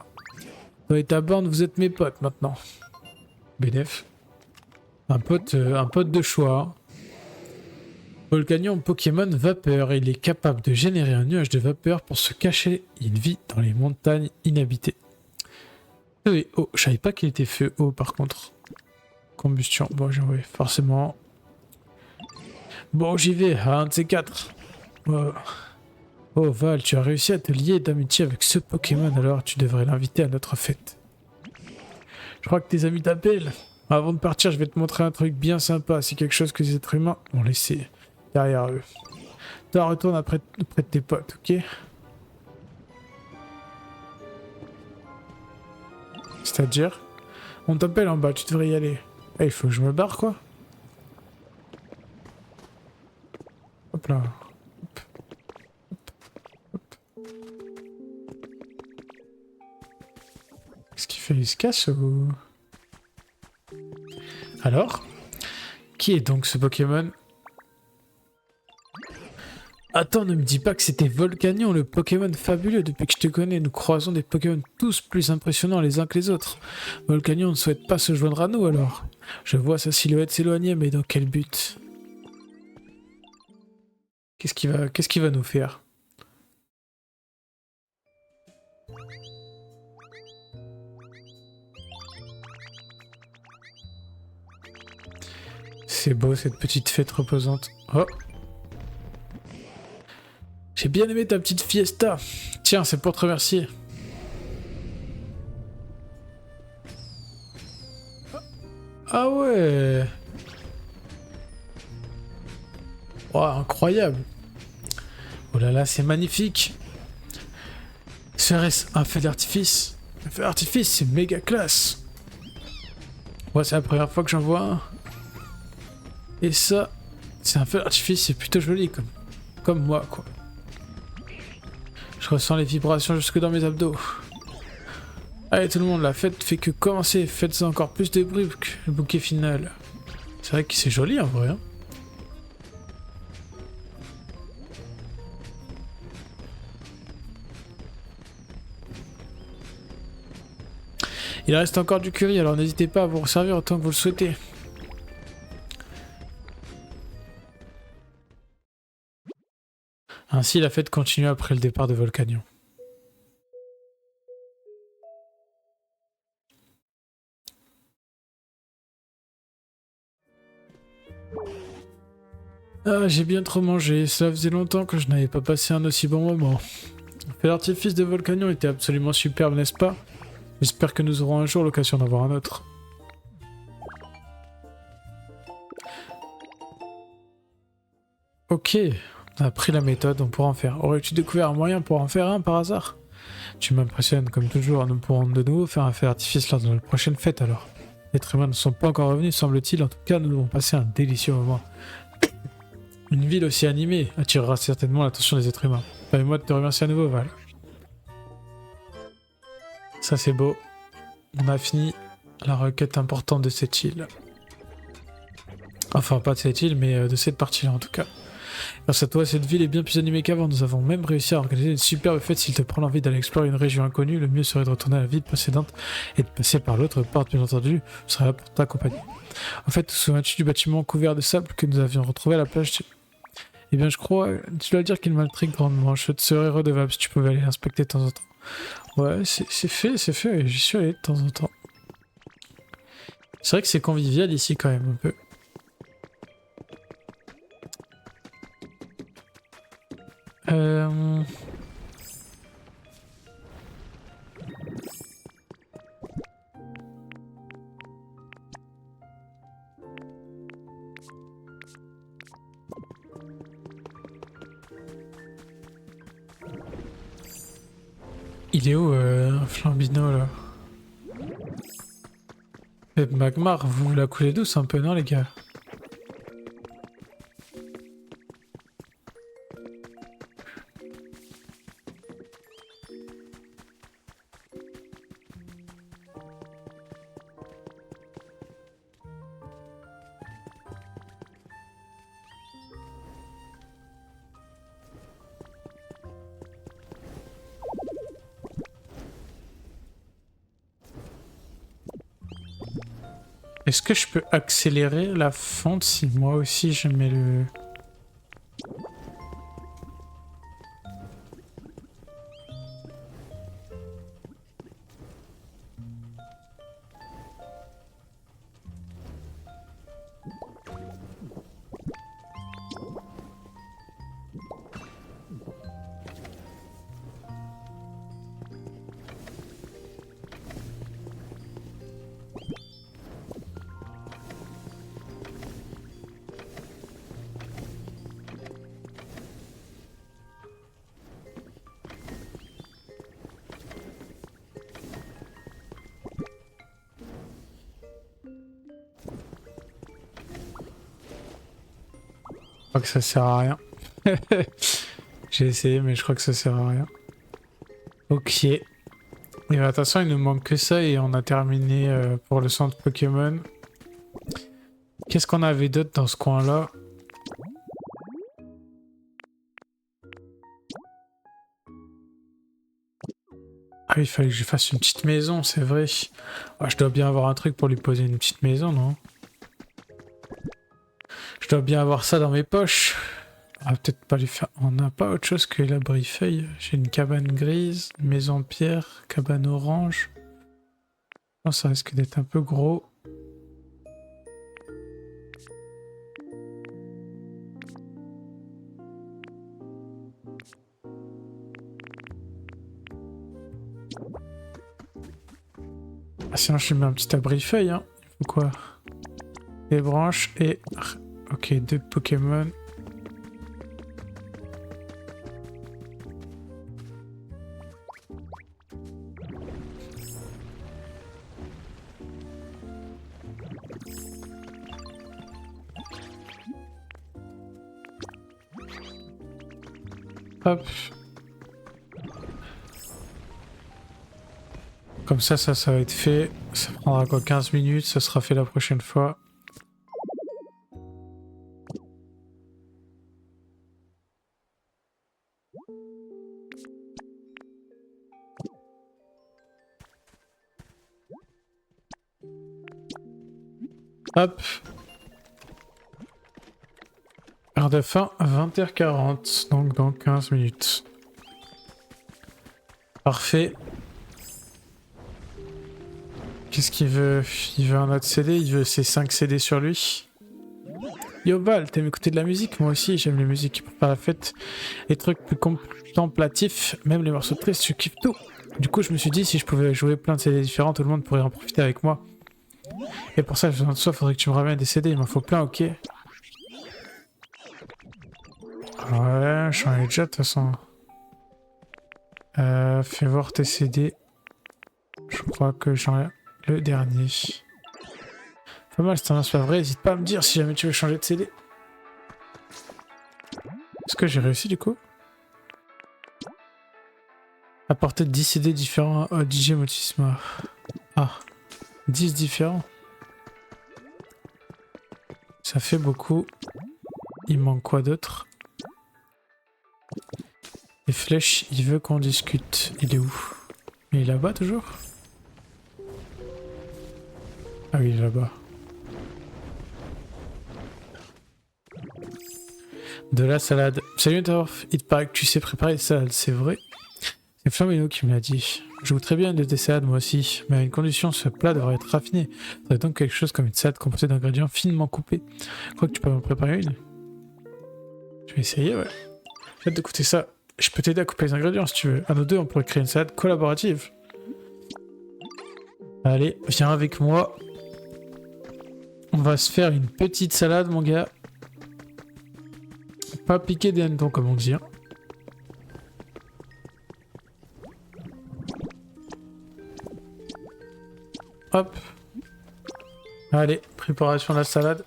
Toi et ta bande, vous êtes mes potes maintenant. BDF. Un pote de choix. Volcanion Pokémon Vapeur. Il est capable de générer un nuage de vapeur pour se cacher. Il vit dans les montagnes inhabitées. Feu et eau. Je savais pas qu'il était feu eau par contre. Combustion. Bon, oui, forcément. Bon, j'y vais. Un de ces quatre. Oh Val, tu as réussi à te lier d'amitié avec ce Pokémon, alors tu devrais l'inviter à notre fête. Je crois que tes amis t'appellent. Avant de partir, je vais te montrer un truc bien sympa. C'est quelque chose que les êtres humains ont laissé derrière eux. Toi, retourne auprès de tes potes, ok? C'est-à-dire? On t'appelle en bas, tu devrais y aller. Eh, il faut que je me barre, quoi. Hop là. Hop, hop. Qu'est-ce qu'il fait? Il se casse ou... Alors? Qui est donc ce Pokémon? Attends, ne me dis pas que c'était Volcanion, le Pokémon fabuleux. Depuis que je te connais, nous croisons des Pokémon tous plus impressionnants les uns que les autres. Volcanion ne souhaite pas se joindre à nous alors. Je vois sa silhouette s'éloigner, mais dans quel but? Qu'est-ce qu'il va nous faire? C'est beau cette petite fête reposante. Oh! J'ai bien aimé ta petite fiesta. Tiens, c'est pour te remercier. Ah ouais! Oh, incroyable! Oh là là, c'est magnifique! Serait-ce un feu d'artifice? Un feu d'artifice, c'est méga classe! Ouais, c'est la première fois que j'en vois un. Et ça, c'est un feu d'artifice, c'est plutôt joli, comme moi, quoi. Je ressens les vibrations jusque dans mes abdos. Allez tout le monde, la fête fait que commencer. Faites encore plus de bruit que le bouquet final. C'est vrai que c'est joli en vrai. Hein. Il reste encore du curry, alors n'hésitez pas à vous servir autant que vous le souhaitez. Ainsi, la fête continue après le départ de Volcanion. Ah, j'ai bien trop mangé. Cela faisait longtemps que je n'avais pas passé un aussi bon moment. Le feu d'artifice de Volcanion était absolument superbe, n'est-ce pas? J'espère que nous aurons un jour l'occasion d'en voir un autre. Ok, on a appris la méthode, on pourra en faire. Aurais-tu découvert un moyen pour en faire un par hasard? Tu m'impressionnes comme toujours, nous pourrons de nouveau faire un feu d'artifice lors de notre prochaine fête alors. Les êtres humains ne sont pas encore revenus, semble-t-il, en tout cas nous avons passé un délicieux moment. Une ville aussi animée attirera certainement l'attention des êtres humains. Permets-moi de te remercier à nouveau, Val. Ça c'est beau. On a fini la requête importante de cette île. Enfin, pas de cette île, mais de cette partie-là en tout cas. Grâce à toi, cette ville est bien plus animée qu'avant. Nous avons même réussi à organiser une superbe fête. S'il te prend l'envie d'aller explorer une région inconnue, le mieux serait de retourner à la ville précédente et de passer par l'autre porte, bien entendu. Je serai là pour t'accompagner. En fait, te souviens-tu du bâtiment couvert de sable que nous avions retrouvé à la plage? Eh bien, je crois, tu dois dire qu'il m'intrigue grandement. Je te serais redevable si tu pouvais aller l'inspecter de temps en temps. Ouais, c'est fait, et j'y suis allé de temps en temps. C'est vrai que c'est convivial ici quand même un peu. Il est où, Flambino, là? Et Magmar, vous la coulez douce un peu, non, les gars? Est-ce que je peux accélérer la fonte si moi aussi je mets le... crois que ça sert à rien. J'ai essayé, mais je crois que ça sert à rien. Ok. Et attention, il nous manque que ça et on a terminé pour le centre Pokémon. Qu'est-ce qu'on avait d'autre dans ce coin-là? Ah oui, il fallait que je fasse une petite maison, c'est vrai. Ah, je dois bien avoir un truc pour lui poser une petite maison, non? Je dois bien avoir ça dans mes poches. On va peut-être pas lui faire... On n'a pas autre chose que l'abri-feuille. J'ai une cabane grise, une maison en pierre, cabane orange. Non, ça risque d'être un peu gros. Ah, sinon je lui mets un petit abri-feuille, hein. Il faut quoi? Des branches et... Ok, 2 Pokémon. Hop. Comme ça va être fait. Ça prendra quoi 15 minutes, ça sera fait la prochaine fois. Hop. Heure de fin, 20h40, donc dans 15 minutes. Parfait. Qu'est-ce qu'il veut? Il veut un autre CD, il veut ses 5 CD sur lui. Yo Val, t'aimes écouter de la musique? Moi aussi, j'aime les musiques qui préparent la fête. Les trucs plus contemplatifs, même les morceaux tristes, je kiffe tout. Du coup, je me suis dit, si je pouvais jouer plein de CD différents, tout le monde pourrait en profiter avec moi. Et pour ça, j'ai besoin de toi, faudrait que tu me ramènes des CD, il m'en faut plein, ok? Ouais, j'en ai déjà de toute façon. Fais voir tes CD. Je crois que j'en ai le dernier. Pas mal, c'est pas vrai, n'hésite pas à me dire si jamais tu veux changer de CD. Est-ce que j'ai réussi du coup? Apporter 10 CD différents à DJ Motisma. Ah, 10 différents. Ça fait beaucoup. Il manque quoi d'autre? Les flèches, il veut qu'on discute. Il est où? Il est là-bas toujours? Ah oui, il est là-bas. De la salade. Salut Dorf, il te paraît que tu sais préparer des salades, c'est vrai? C'est Flamino qui me l'a dit. Je goûte très bien de tes salades moi aussi, mais à une condition, ce plat devrait être raffiné. Faudrait donc quelque chose comme une salade composée d'ingrédients finement coupés. Crois que tu peux m'en préparer une? Je vais essayer, ouais. J'ai hâte d'écouter ça. Je peux t'aider à couper les ingrédients si tu veux. À nous deux, on pourrait créer une salade collaborative. Allez, viens avec moi. On va se faire une petite salade, mon gars. Pas piquer des hannetons, comme on dit. Hein. Hop. Allez, préparation de la salade.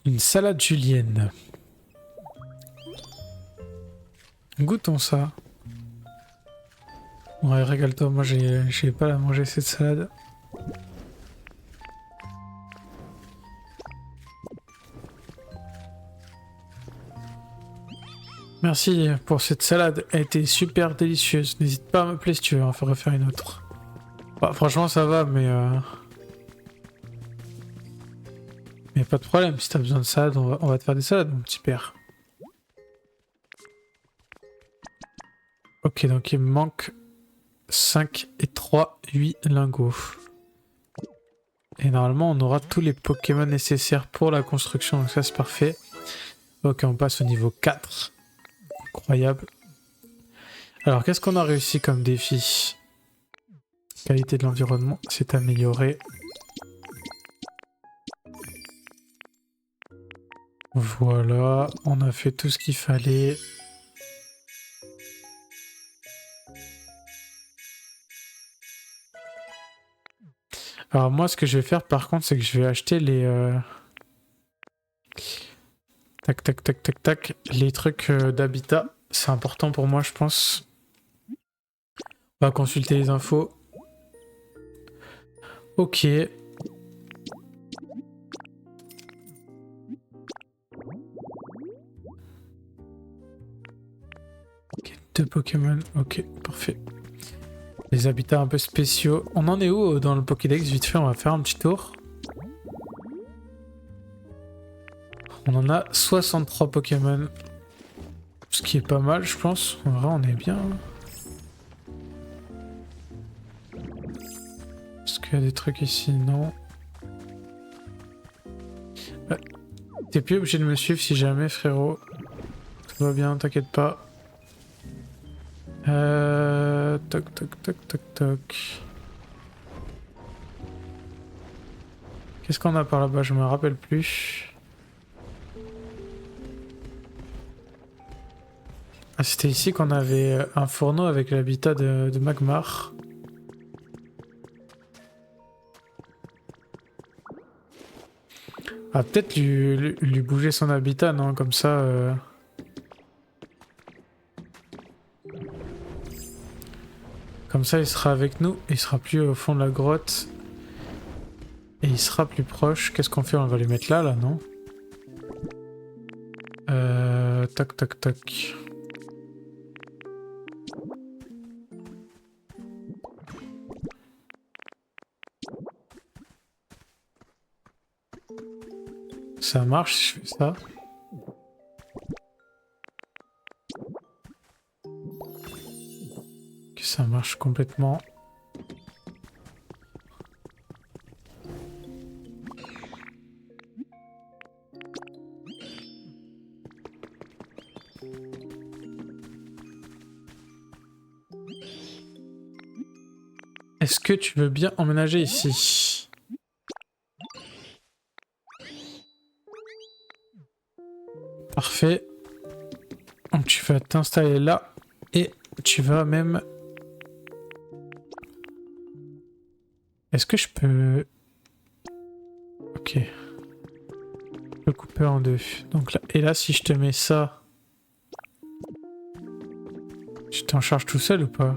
Une salade julienne. Goûtons ça. Ouais, régale-toi, moi j'ai pas à manger cette salade. Merci pour cette salade, elle était super délicieuse. N'hésite pas à m'appeler si tu veux en refaire une autre. Bah, franchement ça va, mais pas de problème, si t'as besoin de salade, on va te faire des salades, mon petit père. Ok, donc il me manque 5 et 3, 8 lingots. Et normalement, on aura tous les Pokémon nécessaires pour la construction, donc ça c'est parfait. Ok, on passe au niveau 4. Incroyable. Alors, qu'est-ce qu'on a réussi comme défi? Qualité de l'environnement s'est améliorée. Voilà, on a fait tout ce qu'il fallait. Alors moi, ce que je vais faire par contre, c'est que je vais acheter les... Tac, tac, tac, tac, tac. Les trucs d'habitat. C'est important pour moi, je pense. On va consulter les infos. Ok. Ok, 2 Pokémon. Ok, parfait. Les habitats un peu spéciaux. On en est où dans le Pokédex? Vite fait, on va faire un petit tour. On en a 63 Pokémon. Ce qui est pas mal, je pense. En vrai, on est bien. Est-ce qu'il y a des trucs ici? Non. Ouais. T'es plus obligé de me suivre si jamais, frérot. Tout va bien, t'inquiète pas. Toc, toc, toc, toc, toc. Qu'est-ce qu'on a par là-bas? Je me rappelle plus. Ah, c'était ici qu'on avait un fourneau avec l'habitat de Magmar. Ah, peut-être lui bouger son habitat, non? Comme ça... Comme ça, il sera avec nous. Il sera plus au fond de la grotte. Et il sera plus proche. Qu'est-ce qu'on fait? On va les mettre là, non? Tac, tac, tac. Ça marche si je fais ça? Ok, ça marche complètement. Est-ce que tu veux bien emménager ici? Parfait. Donc tu vas t'installer là et tu vas même... Est-ce que je peux... Ok. Je peux couper en deux. Donc là, et là, si je te mets ça... Tu t'en charges tout seul ou pas?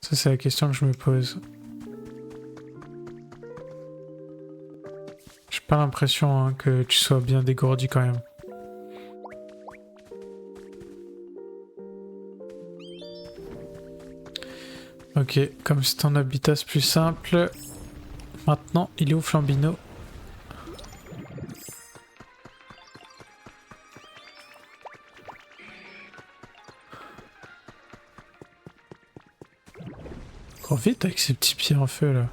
Ça, c'est la question que je me pose. J'ai pas l'impression que tu sois bien dégourdi quand même. Ok, comme c'est ton habitat, c'est plus simple. Maintenant, il est où Flambino? Cours vite avec ses petits pieds en feu là.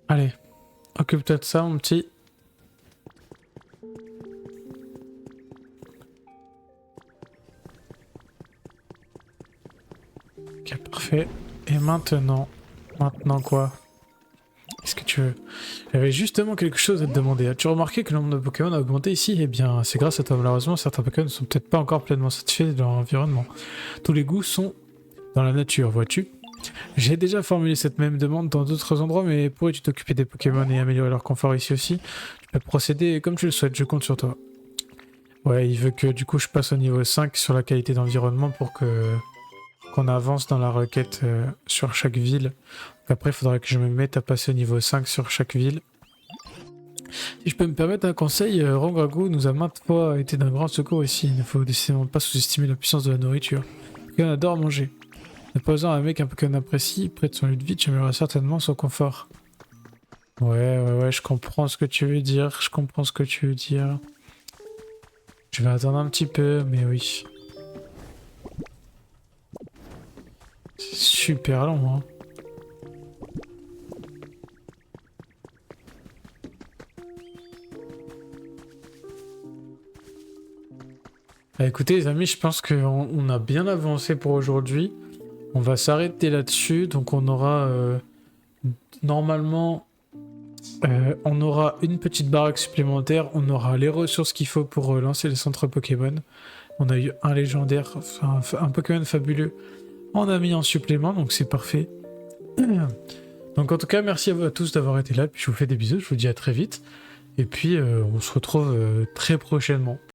Allez, occupe-toi de ça mon petit. Ok, parfait. Et maintenant quoi? Qu'est-ce que tu veux? J'avais justement quelque chose à te demander. As-tu remarqué que le nombre de Pokémon a augmenté ici? Eh bien, c'est grâce à toi. Malheureusement, certains Pokémon ne sont peut-être pas encore pleinement satisfaits de leur environnement. Tous les goûts sont dans la nature, vois-tu? J'ai déjà formulé cette même demande dans d'autres endroits, mais pourrais-tu t'occuper des Pokémon et améliorer leur confort ici aussi? Tu peux procéder comme tu le souhaites, je compte sur toi. Ouais, il veut que du coup je passe au niveau 5 sur la qualité d'environnement pour qu'on avance dans la requête sur chaque ville. Donc après, il faudrait que je me mette à passer au niveau 5 sur chaque ville. Si je peux me permettre un conseil, Rongaku nous a maintes fois été d'un grand secours ici. Il ne faut décidément pas sous-estimer la puissance de la nourriture. Pokémon adore manger. Ne posant un mec un Pokémon apprécie, près de son lieu de vie, tu amélioreras certainement son confort. Ouais, je comprends ce que tu veux dire. Je comprends ce que tu veux dire. Je vais attendre un petit peu, mais oui. C'est super long, hein. Bah, écoutez les amis, je pense qu'on a bien avancé pour aujourd'hui. On va s'arrêter là-dessus, donc on aura normalement On aura une petite baraque supplémentaire, on aura les ressources qu'il faut pour lancer les centres Pokémon. On a eu un légendaire, enfin un Pokémon fabuleux. On a mis en supplément, donc c'est parfait. Donc en tout cas, merci à vous à tous d'avoir été là. Puis je vous fais des bisous, je vous dis à très vite. Et puis on se retrouve très prochainement